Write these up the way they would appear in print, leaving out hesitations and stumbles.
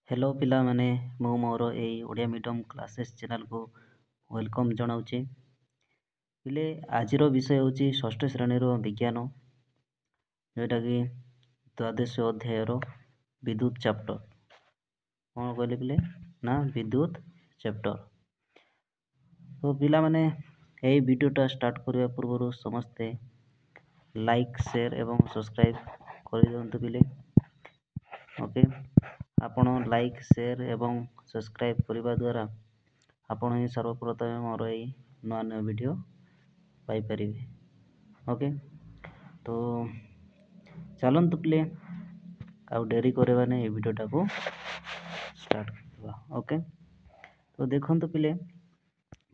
Hello पिला माने मु मोर ए ओडिया मीडियम क्लासेस चैनल को वेलकम जनाऊँचे। पिले आजिर विषय होची षष्ठ श्रेणी विज्ञान जोटा कि द्वादश अध्यायर विद्युत चैप्टर कौन कहले पिले ना विद्युत चैप्टर। तो पिला माने ए वीडियोटा स्टार्ट करने पूर्व समस्ते लाइक शेयर एवं सब्सक्राइब कर दियंतु पिले। ओके आपण लाइक शेयर एवं सब्सक्राइब करने द्वारा आपण ही सर्वप्रथम मोर ये नुआ नुआ वीडियो पाइपर। ओके तो चलतु प्ले आ डेरी करवा नहीं वीडियोटा को स्टार्ट करवा। ओके तो देखो पिले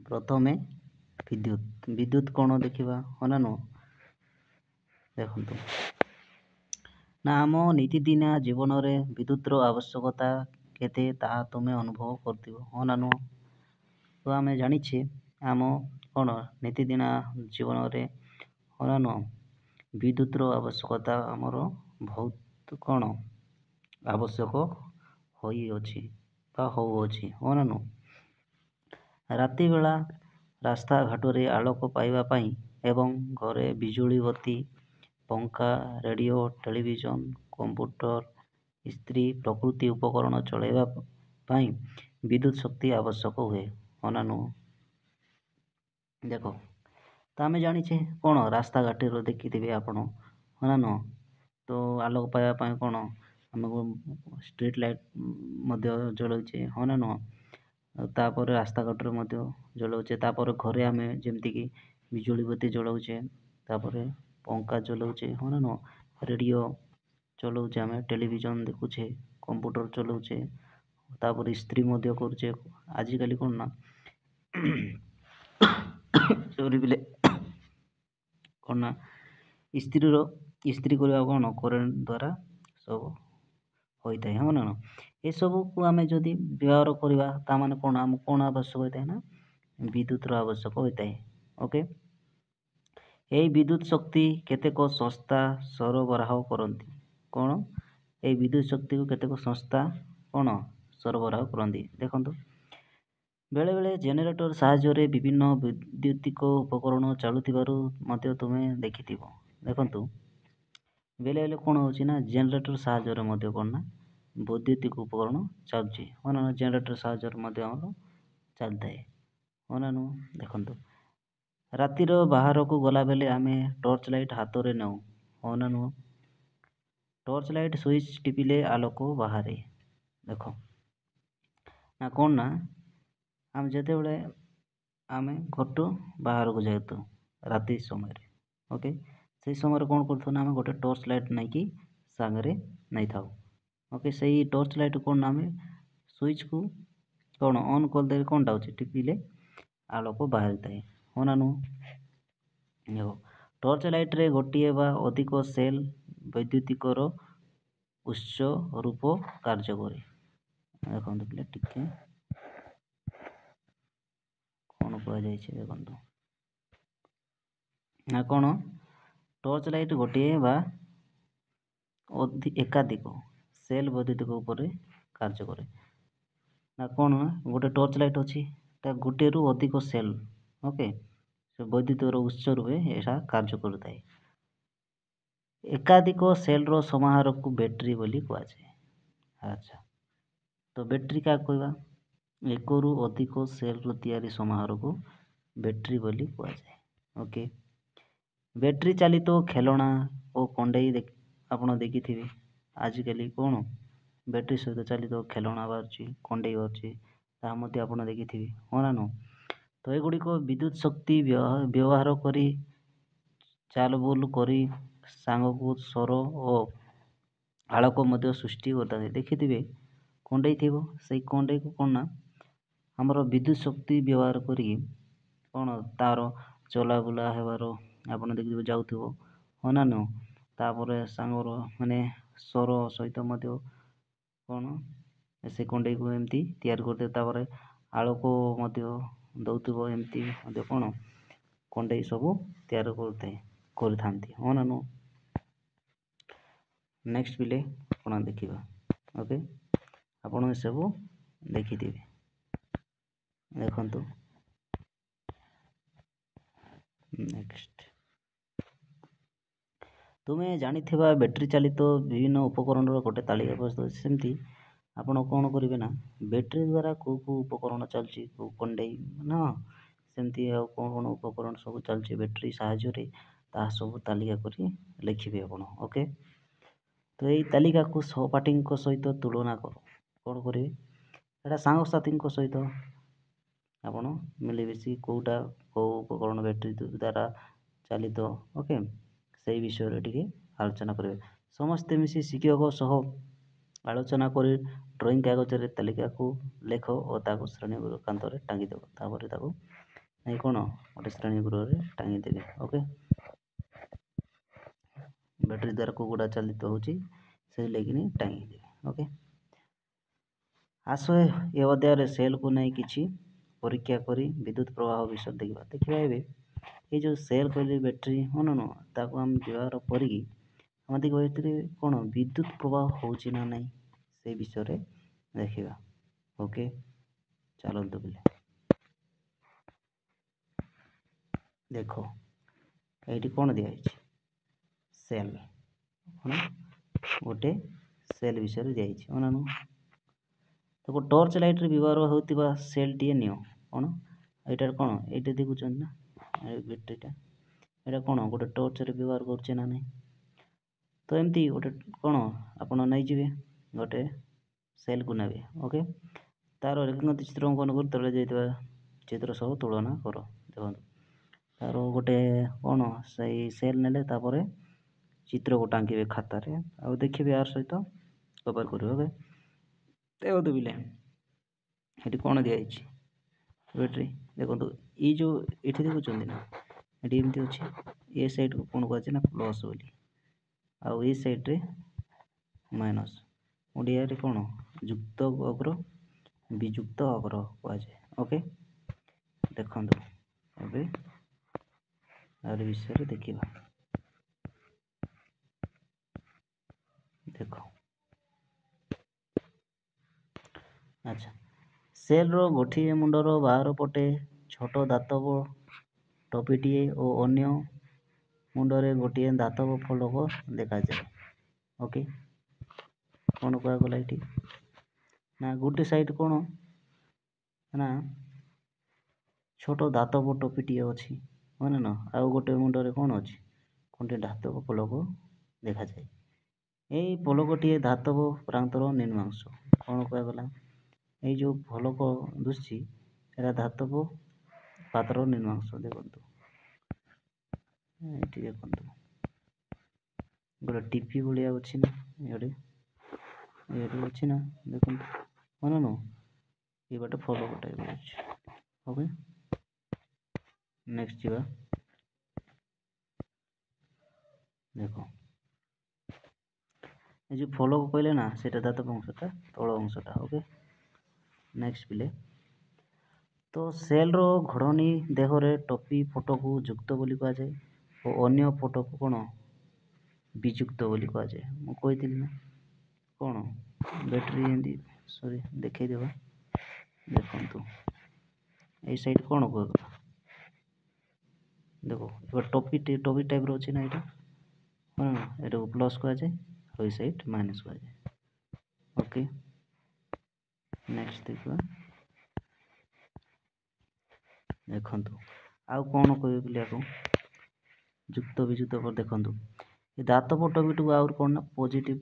प्रथमे विद्युत विद्युत कौन देखा है ना देखु ना आम नीतिदिनिया जीवन में विद्युतर आवश्यकता केते ताहा तुम्हें अनुभव करथिबो हो ना नुह। तो आम जानिछे आम कौन नीतिदिनिया जीवन में हो ना नुह विद्युतर आवश्यकता आमर बहुत कौन आवश्यक होई अछि बा होउछि हो ना नुह। राति बेला रास्ता घाटरे आलोक पाइबा पाई एवं घरे बिजुली बत्ती पंखा रेडियो टेलीविजन कंप्यूटर स्त्री प्रकृति उपकरण चलाइबा पाई विद्युत शक्ति आवश्यक हुए हो ना नुह। देखो तो आम जानिछे कौन रास्ता घाट देखिथे आपण हो ना नुह। तो आलोक पाइबा पाई कौन आमको स्ट्रीट लाइट जलाउछे हो ना नुह। तापर रास्ता घाट जलाउछे तापर घरे आम जमती बिजुली बत्ती जलाउछे तापर पंखा चलाउछे हो ना नुह। रेडियो चलाउछे आम टेलीविजन देखुछे कंप्यूटर चलाउछे तापर स्त्री करुचे आजिकल कौन ना सॉरी बिले कौन ना स्त्री करवा कौन करेन्ट द्वारा सब होता है हो ना ये सब को आम जदि व्यवहार करवा ताने कौन आम कौन आवश्यक होता है ना विद्युतर आवश्यक होता है। ओके यही विद्युत शक्ति केतेक संस्था सरबराह करती कौन ये विद्युत शक्ति को केतेक संस्था कौन सरबराह करती देखो बेले बेले जेनेरेटर साहाय्य विभिन्न वैद्युतिक उपकरण चलुथिबारु तुम्हें देखि देखु बेले बेले कौन होची ना जेनेरेटर साहाय्य कौन ना वैद्युतिक उपकरण चलुची हो ना जेनेरेटर साहाय्य चलता है हो ना नु। देखु रातिर बाहर को गला बेले आमे टॉर्च लाइट हाथ रे नौ हो ना नुह। टॉर्च लाइट स्विच टिपिले आलोक बाहर देख ना कौन ना आम जिते बड़े आम घर बाहर को जातु राति समय ओके से समय कौन कर आम गोटे टॉर्च लाइट नहीं कि सांगरे नहीं था। ओके से टॉर्च लाइट कौन आम स्विच को कौन ऑन करदे कौन टाउचे टिपिले आलोक बाहर थाए हो ना नुह। टॉर्च लाइट रे गोटे बा अधिक सेल वैद्युतिकर उच्च रूप कार्य करे देखो पिले टिके कौन कह देखु ना कौन टॉर्च लाइट गोटे बा एकाधिक सेल वैद्युतिक उपर कार्य करे ना कौन गोटे टॉर्च लाइट अच्छी गोटे रु अधिक सेल ओके वैद्युत उच्च रूपे यह कार्य करता है। एकाधिक सेल रो समाहार को बैटरी बोली कहुए। अच्छा तो बैटरी क्या कहवा एक रु अधिक सेल रो तैयारी समाहार को बैटरी बोली कहुए। ओके बैटरी चालित तो खेलना और कंडे आपण देखि आजिकल कौन बैटरी सहित चलित तो खेलना बाहर कंडे बाहर आप देखि हो ना नुह। तो युड़िक विद्युत शक्ति व्यवहार करी चाल बुल करी सांग को स्वर और आलोक सृष्टि करता देखिथे कंडे थी से कंडे को कौन ना आमर विद्युत शक्ति व्यवहार करी कौन तार चलाबुला हेबार आप देखिए जाऊथो हो ना नुह। तापर सांगर माने स्वर सहित कौन से कंडे को एमती तैयार करते आलोक दौथो एमती कौन कंडे सब तैयार करते हो ना नुह। नेक्स्ट पिले कौन देखा ओके ଆପଣ ଏସବୁ ଦେଖିଥିବେ। ଦେଖନ୍ତୁ ନେକ୍ସଟ, ତୁମେ ଜାଣିଥିବା ବ୍ୟାଟେରୀ ଚାଳିତ ବିଭିନ୍ନ ଉପକରଣର ଗୋଟେ ତାଲିକା ପ୍ରସ୍ତୁତ ଅଛି। ସେମିତି ଆପଣ କ'ଣ କରିବେ ନା, ବ୍ୟାଟେରୀ ଦ୍ୱାରା କେଉଁ ଉପକରଣ ଚାଲୁଛି, କେଉଁ କଣ୍ଡେଇ ନା ସେମିତି ଆଉ କ'ଣ ଉପକରଣ ସବୁ ଚାଲୁଛି ବ୍ୟାଟେରୀ ସାହାଯ୍ୟରେ, ତାହା ସବୁ ତାଲିକା କରି ଲେଖିବେ ଆପଣ। ଓକେ, ତ ଏଇ ତାଲିକାକୁ ସହପାଠୀଙ୍କ ସହିତ ତୁଳନା କର। କ'ଣ କରିବେ, ଏଇଟା ସାଙ୍ଗସାଥୀଙ୍କ ସହିତ ଆପଣ ମିଳିମିଶି କେଉଁ ଉପକରଣ ବ୍ୟାଟେରୀ ଦ୍ୱାରା ଚାଳିତ, ଓକେ, ସେଇ ବିଷୟରେ ଟିକେ ଆଲୋଚନା କରିବେ। ସମସ୍ତେ ମିଶି ଶିକ୍ଷକ ସହ ଆଲୋଚନା କରି ଡ୍ରଇଂ କାଗଜରେ ତାଲିକାକୁ ଲେଖ ଓ ତାକୁ ଶ୍ରେଣୀ କାନ୍ଥରେ ଟାଙ୍ଗିଦେବ। ତାପରେ ତାକୁ ନେଇ କ'ଣ ଗୋଟେ ଶ୍ରେଣୀ ଗୃହରେ ଟାଙ୍ଗିଦେବେ। ଓକେ, ବ୍ୟାଟେରୀ ଦ୍ୱାରା କେଉଁଗୁଡ଼ା ଚାଳିତ ହେଉଛି ସେ ଲାଗିନି ଟାଙ୍ଗିଦେବେ। ଓକେ, ଆସ ଏ ଅଧ୍ୟାୟରେ ସେଲ୍କୁ ନେଇ କିଛି ପରୀକ୍ଷା କରି ବିଦ୍ୟୁତ ପ୍ରବାହ ବିଷୟରେ ଦେଖିବା। ଏବେ এই ଯେଉଁ ସେଲ୍ କହିଲେ ବ୍ୟାଟେରୀ ତାକୁ ଆମେ ବ୍ୟବହାର କରିକି ଆମେ ଦେଖିବା ଏଥିରେ କ'ଣ ବିଦ୍ୟୁତ ପ୍ରବାହ ହେଉଛି ନା ନାହିଁ ସେଇ ବିଷୟରେ ଦେଖିବା। ଓକେ, ଚାଲନ୍ତୁ ପିଲେ ଦେଖ, ଏଇଠି କ'ଣ ଦିଆହେଇଛି, ସେଲ୍, କ'ଣ ଗୋଟେ ସେଲ୍ ବିଷୟରେ ଦିଆହେଇଛି। ତାକୁ ଟର୍ଚ୍ଚ ଲାଇଟ୍ରେ ବ୍ୟବହାର ହେଉଥିବା ସେଲ୍ଟିଏ ନିଅ। କ'ଣ ଏଇଟାରେ କ'ଣ ଏଇଟା ଦେଖୁଛନ୍ତି ନା ବ୍ୟାଟେରୀଟା, ଏଇଟା କ'ଣ ଗୋଟେ ଟର୍ଚ୍ଚରେ ବ୍ୟବହାର କରୁଛେ ନା ନାହିଁ। ତ ଏମିତି ଗୋଟେ କ'ଣ ଆପଣ ନେଇଯିବେ, ଗୋଟେ ସେଲ୍କୁ ନେବେ। ଓକେ, ତାର ରେଖାଙ୍କିତ ଚିତ୍ର ଅଙ୍କନ କରି ତଳେ ଯାଇଥିବା ଚିତ୍ର ସବୁ ତୁଳନା କର। ଦେଖନ୍ତୁ ତାର ଗୋଟେ କ'ଣ ସେଇ ସେଲ୍ ନେଲେ ତାପରେ ଚିତ୍ରକୁ ଟାଙ୍କିବେ ଖାତାରେ ଆଉ ଦେଖିବେ ଆର ସହିତ କଭର କରିବେ। ଓକେ, ଦେଖନ୍ତୁ ପିଲେ ଏଠି କ'ଣ ଦିଆହେଇଛି ବ୍ୟାଟେରୀ, ଦେଖନ୍ତୁ ଏଇ ଯେଉଁ ଏଠି ଦେଖୁଛନ୍ତି ନା, ଏଠି ଏମିତି ଅଛି, ଏ ସାଇଡ଼୍କୁ କ'ଣ କୁହାଯାଏ ନା ପ୍ଲସ୍ ବୋଲି, ଆଉ ଏ ସାଇଡ଼୍ରେ ମାଇନସ୍। ଓଡ଼ିଆରେ କ'ଣ ଯୁକ୍ତ ଅଗ୍ର ବିଯୁକ୍ତ ଅଗ୍ର କୁହାଯାଏ। ଓକେ, ଦେଖନ୍ତୁ ଏବେ ଆର ବିଷୟରେ ଦେଖିବା। ଦେଖ, ଆଚ୍ଛା, ସେଲ୍ର ଗୋଟିଏ ମୁଣ୍ଡର ବାହାର ପଟେ ଛୋଟ ଧାତବ ଟୋପିଟିଏ ଓ ଅନ୍ୟ ମୁଣ୍ଡରେ ଗୋଟିଏ ଧାତବ ଫଲକ ଦେଖାଯାଏ। ଓକେ, କ'ଣ କୁହାଗଲା ଏଠି ନା ଗୋଟେ ସାଇଡ଼୍ କ'ଣ ନା ଛୋଟ ଧାତବ ଟୋପିଟିଏ ଅଛି, ନା ଆଉ ଗୋଟେ ମୁଣ୍ଡରେ କ'ଣ ଅଛି, ଗୋଟେ ଧାତବ ଫଲକ ଦେଖାଯାଏ। ଏଇ ଫଲକଟିଏ ଧାତବ ପ୍ରାନ୍ତର ନିମ୍ନାଂଶ। କ'ଣ କୁହାଗଲା, ଏଇ ଯେଉଁ ଫଲକ ଦୁଶୁଛି ଏଟା ଧାତବ ପାତ୍ର ନିମ୍ନାଂଶ। ଦେଖନ୍ତୁ ଏଠି ଦେଖନ୍ତୁ ଗୋଟେ ଟିପି ଭଳିଆ ଅଛି ନା, ଏଠି ଅଛି ନା, ଦେଖନ୍ତୁ ଏ ଗୋଟେ ଫଲକ ଟାଇପ ଅଛି। ଓକେ, ନେକ୍ସଟ ଯିବା। ଦେଖ, ଏ ଯେଉଁ ଫଲକ କହିଲେ ନା ସେଇଟା ଧାତବ ଅଂଶଟା, ତଳ ଅଂଶଟା। ଓକେ, ନେକ୍ସଟ ପିଲେ, ତ ସେଲ୍ର ଘୋଡ଼ଣୀ ଦେହରେ ଟୋପି ଫଟୋକୁ ଯୁକ୍ତ ବୋଲି କୁହାଯାଏ ଓ ଅନ୍ୟ ଫଟୋକୁ କ'ଣ ବିଯୁକ୍ତ ବୋଲି କୁହାଯାଏ। ମୁଁ କହିଥିଲି ନା କ'ଣ ବ୍ୟାଟେରୀ ଏମିତି ଦେଖେଇଦେବା। ଦେଖନ୍ତୁ ଏଇ ସାଇଡ଼୍ କ'ଣ କୁହାଗଲା, ଦେଖ ଟୋପି ଟାଇପ୍ର ଅଛି ନା ଏଇଟା, ଏଟାକୁ ପ୍ଲସ୍ କୁହାଯାଏ ଆଉ ଏଇ ସାଇଡ଼୍ ମାଇନସ୍ କୁହାଯାଏ। ଓକେ, ନେକ୍ସଟ ଦେଖିବା। ଦେଖନ୍ତୁ ଆଉ କ'ଣ କହିବେ ବୋଲି ଆକୁ ଯୁକ୍ତ ବିଯୁକ୍ତ ପରେ ଦେଖନ୍ତୁ ଏ ଧାତବ ଟୋପିଟିକୁ ଆହୁରି କ'ଣ ନା ପଜିଟିଭ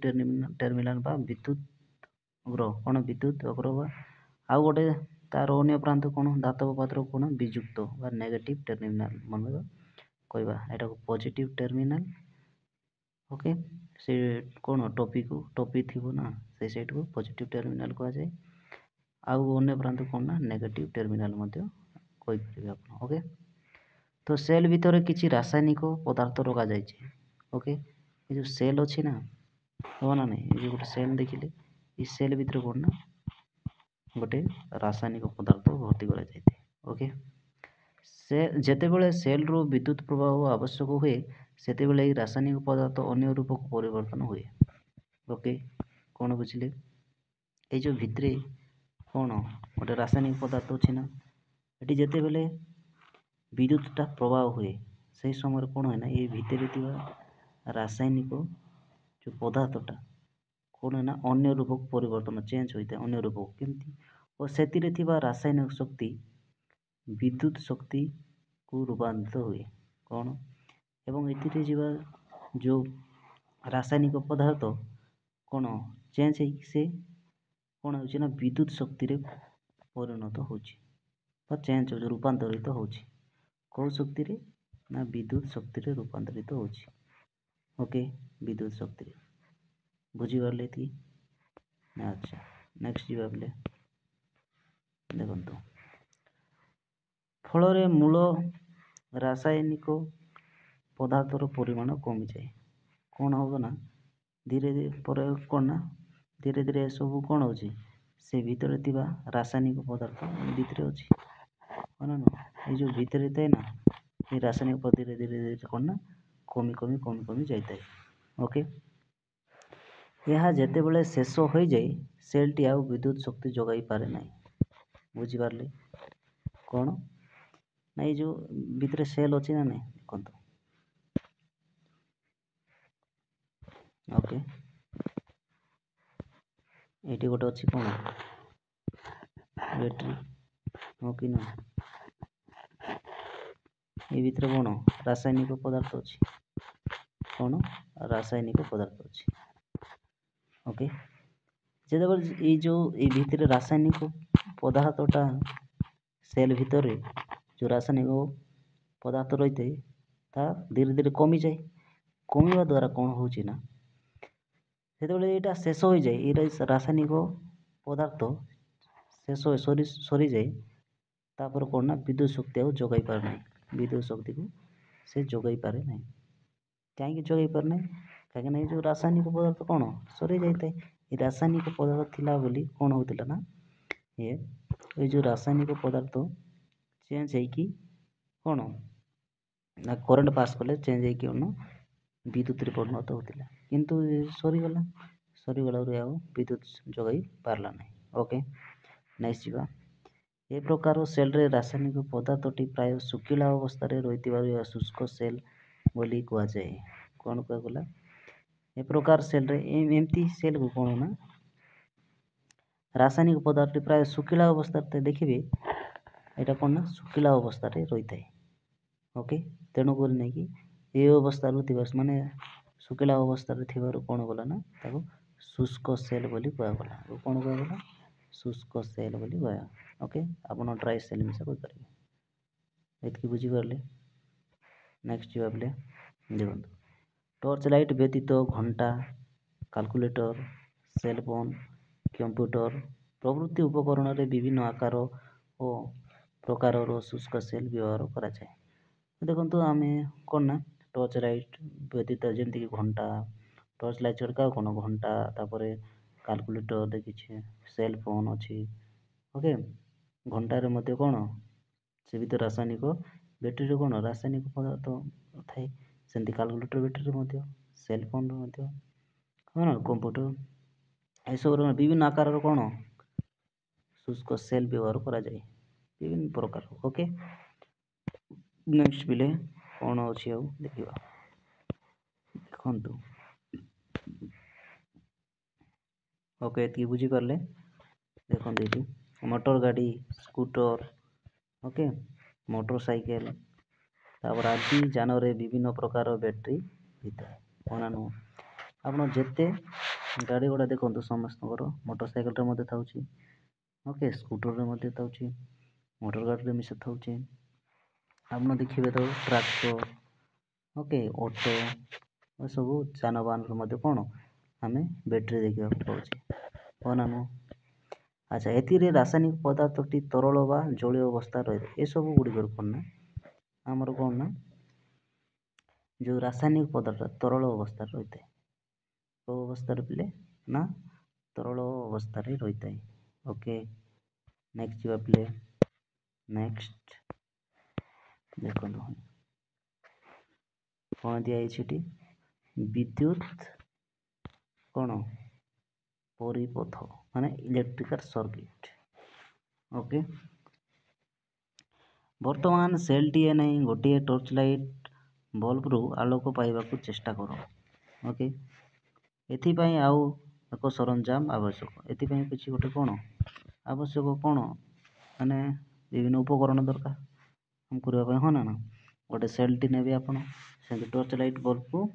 ଟର୍ମିନାଲ ବା ବିଦ୍ୟୁତ ଅଗ୍ର, କ'ଣ ବିଦ୍ୟୁତ ଅଗ୍ର ବା ଆଉ ଗୋଟେ ତାର ଅନ୍ୟ ପ୍ରାନ୍ତ କ'ଣ ଧାତବ ପାତ୍ର କ'ଣ ବିଯୁକ୍ତ ବା ନେଗେଟିଭ ଟର୍ମିନାଲ ମନେ କହିବା, ଏଟାକୁ ପଜିଟିଭ ଟର୍ମିନାଲ। ଓକେ, ସେ କ'ଣ ଟୋପି ଥିବ ନା ସେଇ ସାଇଡ଼କୁ ପଜିଟିଭ ଟର୍ମିନାଲ କୁହାଯାଏ, ଆଉ ଅନ୍ୟ ପ୍ରାନ୍ତ କ'ଣ ନା ନେଗେଟିଭ ଟର୍ମିନାଲ ମଧ୍ୟ କହିପାରିବେ ଆପଣ। ଓକେ, ତ ସେଲ୍ ଭିତରେ କିଛି ରାସାୟନିକ ପଦାର୍ଥ ରଖାଯାଇଛି। ଓକେ, ଏ ଯେଉଁ ସେଲ୍ ଅଛି ନା, ହେବ ନା ନାହିଁ, ଏ ଯେଉଁ ଗୋଟେ ସେଲ୍ ଦେଖିଲେ ଏ ସେଲ୍ ଭିତରେ କ'ଣ ନା ଗୋଟେ ରାସାୟନିକ ପଦାର୍ଥ ଭର୍ତ୍ତି କରାଯାଇଥାଏ। ଓକେ, ଯେତେବେଳେ ସେଲ୍ରୁ ବିଦ୍ୟୁତ ପ୍ରବାହ ଆବଶ୍ୟକ ହୁଏ ସେତେବେଳେ ଏହି ରାସାୟନିକ ପଦାର୍ଥ ଅନ୍ୟ ରୂପକୁ ପରିବର୍ତ୍ତନ ହୁଏ। ଓକେ, କ'ଣ ବୁଝିଲେ, এই ଯେଉଁ ଭିତରେ କ'ଣ ଗୋଟେ ରାସାୟନିକ ପଦାର୍ଥ ଅଛି ନା, ଏଠି ଯେତେବେଳେ ବିଦ୍ୟୁତଟା ପ୍ରବାହ ହୁଏ ସେହି ସମୟରେ କ'ଣ ହୁଏ ନା, ଏ ଭିତରେ ଥିବା ରାସାୟନିକ ଯେଉଁ ପଦାର୍ଥଟା କ'ଣ ହୁଏ ନା ଅନ୍ୟ ରୂପକୁ ପରିବର୍ତ୍ତନ ଚେଞ୍ଜ ହୋଇଥାଏ, ଅନ୍ୟ ରୂପକୁ କେମିତି, ଓ ସେଥିରେ ଥିବା ରାସାୟନିକ ଶକ୍ତି ବିଦ୍ୟୁତ ଶକ୍ତିକୁ ରୂପାନ୍ତରିତ ହୁଏ କ'ଣ, ଏବଂ ଏଥିରେ ଯିବା ଯେଉଁ ରାସାୟନିକ ପଦାର୍ଥ କ'ଣ ଚେଞ୍ଜ ହେଇକି ସେ କ'ଣ ହେଉଛି ନା ବିଦ୍ୟୁତ ଶକ୍ତିରେ ପରିଣତ ହେଉଛି ବା ଚେଞ୍ଜ ହେଉଛି, ରୂପାନ୍ତରିତ ହେଉଛି। କେଉଁ ଶକ୍ତିରେ ନା ବିଦ୍ୟୁତ ଶକ୍ତିରେ ରୂପାନ୍ତରିତ ହେଉଛି। ଓକେ, ବିଦ୍ୟୁତ ଶକ୍ତିରେ। ବୁଝିପାରିଲେ ଏତିକି? ଆଚ୍ଛା, ନେକ୍ସଟ ଯିବା ବେଲେ ଦେଖନ୍ତୁ, ଫଳରେ ମୂଳ ରାସାୟନିକ ପଦାର୍ଥର ପରିମାଣ କମିଯାଏ। କ'ଣ ହେବ ନା ଧୀରେ ଧୀରେ ପରେ କ'ଣ ନା ଧୀରେ ଧୀରେ ଏସବୁ କ'ଣ ହେଉଛି, ସେ ଭିତରେ ଥିବା ରାସାୟନିକ ପଦାର୍ଥ ଭିତରେ ଅଛି ନା, ଏଇ ଯେଉଁ ଭିତରେ ଥାଏ ନା ଏ ରାସାୟନିକ ଧୀରେ ଧୀରେ ଧୀରେ କ'ଣ ନା କମି କମି କମି କମି ଯାଇଥାଏ। ଓକେ, ଏହା ଯେତେବେଳେ ଶେଷ ହୋଇଯାଏ ସେଲ୍ଟି ଆଉ ବିଦ୍ୟୁତ ଶକ୍ତି ଯୋଗାଇ ପାରେ ନାହିଁ। ବୁଝିପାରିଲେ କ'ଣ ନା, ଏଇ ଯେଉଁ ଭିତରେ ସେଲ୍ ଅଛି ନା ନାହିଁ ଦେଖନ୍ତୁ। ଓକେ, ଏଇଠି ଗୋଟେ ଅଛି କ'ଣ ବ୍ୟାଟେରୀ, ହଁ କି ନା, ଏ ଭିତରେ କ'ଣ ରାସାୟନିକ ପଦାର୍ଥ ଅଛି, କ'ଣ ରାସାୟନିକ ପଦାର୍ଥ ଅଛି। ଓକେ, ଯେତେବେଳେ ଏଇ ଯେଉଁ ଏଇ ଭିତରେ ରାସାୟନିକ ପଦାର୍ଥଟା ସେଲ୍ ଭିତରେ ଯେଉଁ ରାସାୟନିକ ପଦାର୍ଥ ରହିଥାଏ ତା ଧୀରେ ଧୀରେ କମିଯାଏ। କମିବା ଦ୍ୱାରା କ'ଣ ହେଉଛି ନା, ଯେତେବେଳେ ଏଇଟା ଶେଷ ହୋଇଯାଏ, ଏଇ ରାସାୟନିକ ପଦାର୍ଥ ଶେଷ ସରିଯାଏ, ତାପରେ କ'ଣ ନା ବିଦ୍ୟୁତ ଶକ୍ତି ଆଉ ଯୋଗାଇ ପାରେ ନାହିଁ, ବିଦ୍ୟୁତ ଶକ୍ତିକୁ ସେ ଯୋଗାଇ ପାରେ ନାହିଁ। କାହିଁକି ଯୋଗାଇ ପାରେ ନାହିଁ? କାହିଁକିନା ଏଇ ଯେଉଁ ରାସାୟନିକ ପଦାର୍ଥ କ'ଣ ସରିଯାଇଥାଏ। ଏ ରାସାୟନିକ ପଦାର୍ଥ ଥିଲା ବୋଲି କ'ଣ ହେଉଥିଲା ନା, ଏଇ ଯେଉଁ ରାସାୟନିକ ପଦାର୍ଥ ଚେଞ୍ଜ ହେଇକି କ'ଣ ନା କରେଣ୍ଟ ପାସ୍ କଲେ ଚେଞ୍ଜ ହେଇକି କ'ଣ ବିଦ୍ୟୁତରେ ପରିଣତ ହେଉଥିଲା, କିନ୍ତୁ ସରିଗଲାରୁ ଆଉ ବିଦ୍ୟୁତ ଯୋଗାଇ ପାରିଲା ନାହିଁ। ଓକେ, ନେକ୍ସଟ ଯିବା। ଏ ପ୍ରକାର ସେଲ୍ରେ ରାସାୟନିକ ପଦାର୍ଥଟି ପ୍ରାୟ ଶୁଖିଲା ଅବସ୍ଥାରେ ରହିଥିବାରୁ ଏହା ଶୁଷ୍କ ସେଲ୍ ବୋଲି କୁହାଯାଏ। କ'ଣ କୁହାଗଲା? ଏ ପ୍ରକାର ସେଲ୍ରେ ଏମିତି ସେଲ୍କୁ କ'ଣ ନା ରାସାୟନିକ ପଦାର୍ଥଟି ପ୍ରାୟ ଶୁଖିଲା ଅବସ୍ଥାରେ ଦେଖିବେ, ଏଇଟା କ'ଣ ନା ଶୁଖିଲା ଅବସ୍ଥାରେ ରହିଥାଏ। ଓକେ, ତେଣୁକରି ନେଇକି ଏ ଅବସ୍ଥାରୁ ଥିବା ମାନେ ଶୁଖିଲା ଅବସ୍ଥାରେ ଥିବାରୁ କ'ଣ ଗଲା ନା ତାକୁ ଶୁଷ୍କ ସେଲ୍ ବୋଲି କୁହାଗଲା। କ'ଣ କୁହାଗଲା? ଶୁଷ୍କ ସେଲ୍ ବୋଲି କୁହାଗଲା। ଓକେ, ଆପଣ ଡ୍ରାଇ ସେଲ୍ ମିଶା କହିପାରିବେ। ଏତିକି ବୁଝିପାରିଲେ? ନେକ୍ସଟ ଯିବା ବେଲେ ଦେଖନ୍ତୁ, ଟର୍ଚ୍ଚ ଲାଇଟ୍ ବ୍ୟତୀତ ଘଣ୍ଟା, କାଲକୁଲେଟର, ସେଲ୍ ଫୋନ୍, କମ୍ପ୍ୟୁଟର ପ୍ରଭୃତି ଉପକରଣରେ ବିଭିନ୍ନ ଆକାର ଓ ପ୍ରକାରର ଶୁଷ୍କ ସେଲ୍ ବ୍ୟବହାର କରାଯାଏ। ଦେଖନ୍ତୁ, ଆମେ କ'ଣ ନା ଟର୍ଚ୍ଚ ଲାଇଟ୍ ବ୍ୟତୀତ ଯେମିତିକି ଘଣ୍ଟା, ଟର୍ଚ୍ଚ ଲାଇଟ୍ ଛଡ଼ା କ'ଣ ଘଣ୍ଟା, ତାପରେ କାଲକୁଲେଟର ଦେଖିଛେ, ସେଲ୍ ଫୋନ୍ ଅଛି। ଓକେ, ଘଣ୍ଟାରେ ମଧ୍ୟ କ'ଣ ସେ ଭିତରେ ରାସାୟନିକ, ବ୍ୟାଟେରୀରେ କ'ଣ ରାସାୟନିକ ପଦାର୍ଥ ଥାଏ, ସେମିତି କାଲକୁଲେଟର ବ୍ୟାଟେରୀରେ ମଧ୍ୟ, ସେଲ୍ ଫୋନ୍ରେ ମଧ୍ୟ, କ'ଣ କମ୍ପ୍ୟୁଟର, ଏସବୁର ବିଭିନ୍ନ ଆକାରର କ'ଣ ଶୁଷ୍କ ସେଲ୍ ବ୍ୟବହାର କରାଯାଏ, ବିଭିନ୍ନ ପ୍ରକାର। ଓକେ, ନେକ୍ସଟ ପିଲେ କ'ଣ ଅଛି ଆଉ ଦେଖିବା। ଦେଖନ୍ତୁ, ଓକେ, ଏତିକି ବୁଝିପାରିଲେ? ଦେଖନ୍ତୁ, ଏଇଠି ମୋଟର ଗାଡ଼ି, ସ୍କୁଟର, ଓକେ, ମୋଟର ସାଇକେଲ, ତାପରେ ଆଦି ଯାନରେ ବିଭିନ୍ନ ପ୍ରକାର ବ୍ୟାଟେରୀ ହୋଇଥାଏ। କ'ଣ ନୁହଁ, ଆପଣ ଯେତେ ଗାଡ଼ି ଗୁଡ଼ା ଦେଖନ୍ତୁ ସମସ୍ତଙ୍କର ମୋଟର ସାଇକେଲରେ ମଧ୍ୟ ଥାଉଛି, ଓକେ, ସ୍କୁଟରରେ ମଧ୍ୟ ଥାଉଛି, ମୋଟର ଗାଡ଼ିରେ ମିଶା ଥାଉଛି। ଆପଣ ଦେଖିବେ ତ ଟ୍ରାକ୍ଟର, ଓକେ, ଅଟୋ, ଏସବୁ ଯାନବାହନରେ ମଧ୍ୟ କ'ଣ ଆମେ ବ୍ୟାଟେରୀ ଦେଖିବାକୁ ପାଉଛେ। କ'ଣ ନୁହଁ? ଆଚ୍ଛା, ଏଥିରେ ରାସାୟନିକ ପଦାର୍ଥଟି ତରଳ ବା ଜଳୀୟ ଅବସ୍ଥା ରହିଥାଏ। ଏସବୁ ଗୁଡ଼ିକର କ'ଣ ନା ଆମର କ'ଣ ନା ଯେଉଁ ରାସାୟନିକ ପଦାର୍ଥ ତରଳ ଅବସ୍ଥାରେ ରହିଥାଏ। କେଉଁ ଅବସ୍ଥାରେ ପିଲେ ନା ତରଳ ଅବସ୍ଥାରେ ରହିଥାଏ। ଓକେ, ନେକ୍ସଟ ଯିବା ପିଲେ। ନେକ୍ସଟ ଦେଖନ୍ତୁ, କ'ଣ ଦିଆଯାଇଛି ଏଠି? ବିଦ୍ୟୁତ କ'ଣ परिपथ माने इलेक्ट्रिकल सर्किट। ओके बर्तमान सेलटीए नहीं गोटे टर्च लाइट बल्बरू आलोक पाइबाकू चेष्टा कर। ओके एथिपाई आउ एक सरंजाम आवश्यक एथिपाई किछि गोटे कौन आवश्यक कौन माने विभिन्न उपकरण दरकार हम करने हाँ ना गोटे सेलटी नेबे आपण से टर्च लाइट बल्ब को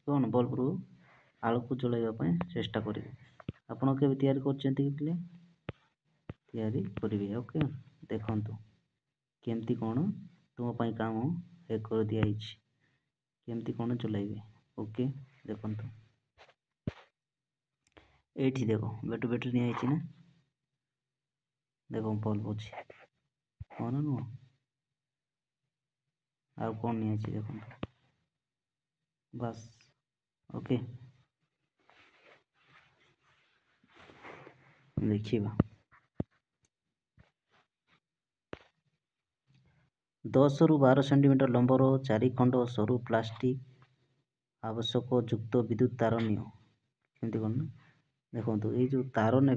कौन बल्ब रू आलोक जलाइबा चेष्टा करेंगे। आपण केबे तैयारी करछंती कि पिले तैयारी करिवे। ओके देखंतु केमती कौन तुम पाई काम एक कर दिया केमती कौन चलाइबे। ओके देखंतु एठी देखो बैटरी नहीं ना देखो बल्ब अच्छी हाँ ना नुह आ कौन नहीं देखो बस। ओके देखिए 10 ରୁ 12 सेंटीमीटर लंबर 4 खंड सरू प्लास्टिक आवश्यक युक्त विद्युत तार नियो केमती कौन देखो ये जो तार ने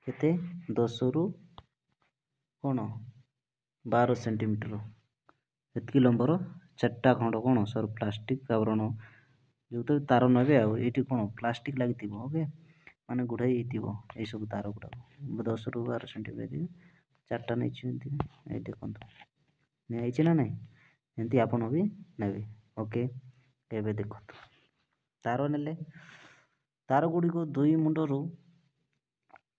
केते 10 ରୁ कौन 12 सेंटीमीटर एतकी लंबर 4टा खंड कौन सरू प्लास्टिक आवरण जो तो तार ने ये कौन प्लास्टिक लगी। ओके माने गुड़ाई ये सब तार गुड़ा 10 ରୁ 12 सेंटीमीटर 4टा नहीं देखो नहीं ना नहीं एमती आपण भी नेबे। ओके एबे देखो तार नेले तार गुड़ी को दुई मुंड रू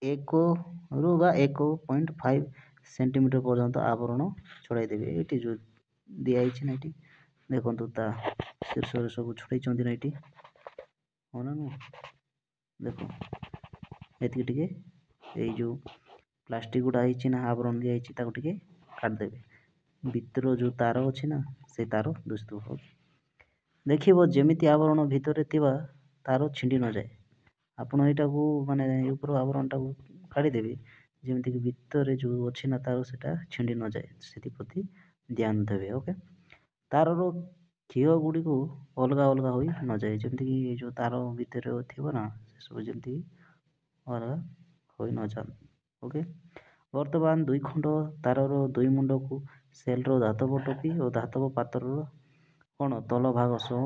1.5 सेंटीमीटर पर्यंत आवरण छड़ाई देबे। ये जो दिखाई ना ये देखो ता शीर्ष सब छड़ाई ना ये हाँ ना देखो ये जो प्लास्टिक गुड़ा ना आवरण दिखाई काटदेवे भितर जो तार अच्छी ना से तार दूषित हो देखिए जमीती आवरण भितर तार छिंडी न जाए आपण यहाँ को माने ऊपर आवरण टाक काढ़ीदेवी जमीक भितर जो अच्छी ना तार से छिंडी न जाए से प्रति ध्यान देवे। ओके तार क्षीय गुड़ी को अलग अलग हो न जाए जमीक जो तार भितर थी ना से सब जमी अलग हो न जाए। ओके बर्तमान 2 खंड तार 2 मुंड को सेल धातव टोपी और धातव पात्र कौन तल भाग सह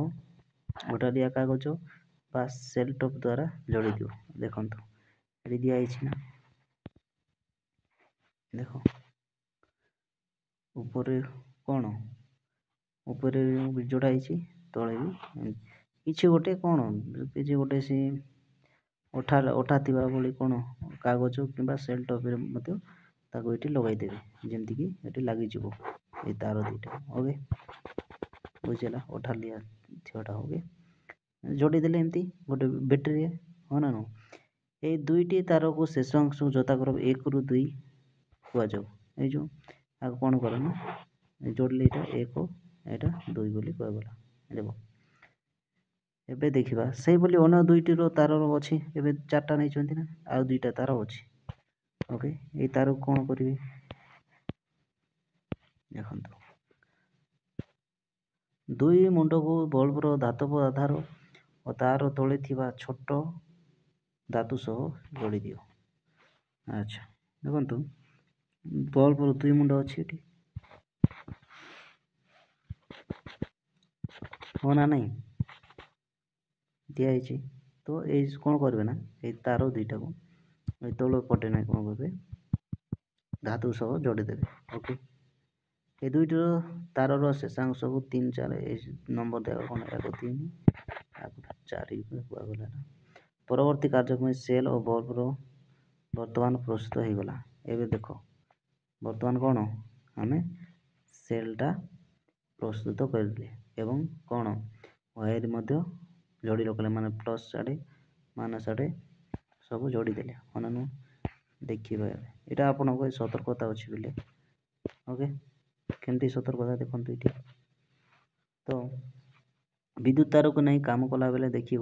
गोटालिया कागज बा सेल टॉप द्वारा जोड़ी दियो। देखो ये दिखाई ना देखो ऊपर कौन ऊपर जोड़ाई तले भी किसी गोटे कौन किसी गोटे सी अठा अठा थी भाई कौन कागज कि सेल टॉप ये लगेदेवे जमीक ये लगिज ये तार दीटा। ओके बुझेगा अठा लिया थीटा ओके जोड़ी देले एमती गोटे बैटेरी हाँ ना नो ये दुईटी तार को शेष अंश जोता कर 1 ରୁ 2 हुआ जाओ ये जो आगे कौन कर ना जोड़ले यहाँ 1 यहाँ 2 बोली कहगला देखो एबे देखा से बोली अन्य दुईटी तार अच्छी एबे 4टा नहीं ना आ 2टा तार अच्छी। ओके ये तार कौन करेंगे देखो 2 मुंड को बल्बर धातव आधार और तार तले थिबा छोट धातु सह जोड़ी दियो। अच्छा देखो बल्बर 2 मुंड अच्छी हाँ ना नहीं दिखाई तो ये कौन करेंगे ना ये तार 2टा को तल पटे ना कौन करेंगे धातु सह जोड़ीदेवे। ओके ये 2टी तार शेषांश को 3 4 नंबर देखा कौन 1 3 4 कहगला परवर्ती कार्यक्रम सेल और बल्बर बर्तमान प्रस्तुत हो गला। एबे देखो बर्तमान कौन आम सेलटा प्रस्तुत करदे एवं कौन वायर जोड़ी रखले माने प्लस आड़े माइनस आड़े सब जोड़ीदेले हाँ ना देखिए यहाँ आपण सतर्कता अच्छी बोले। ओके केमती सतर्कता देखो ये तो विद्युत तार को नहीं काम कला बेले देखिए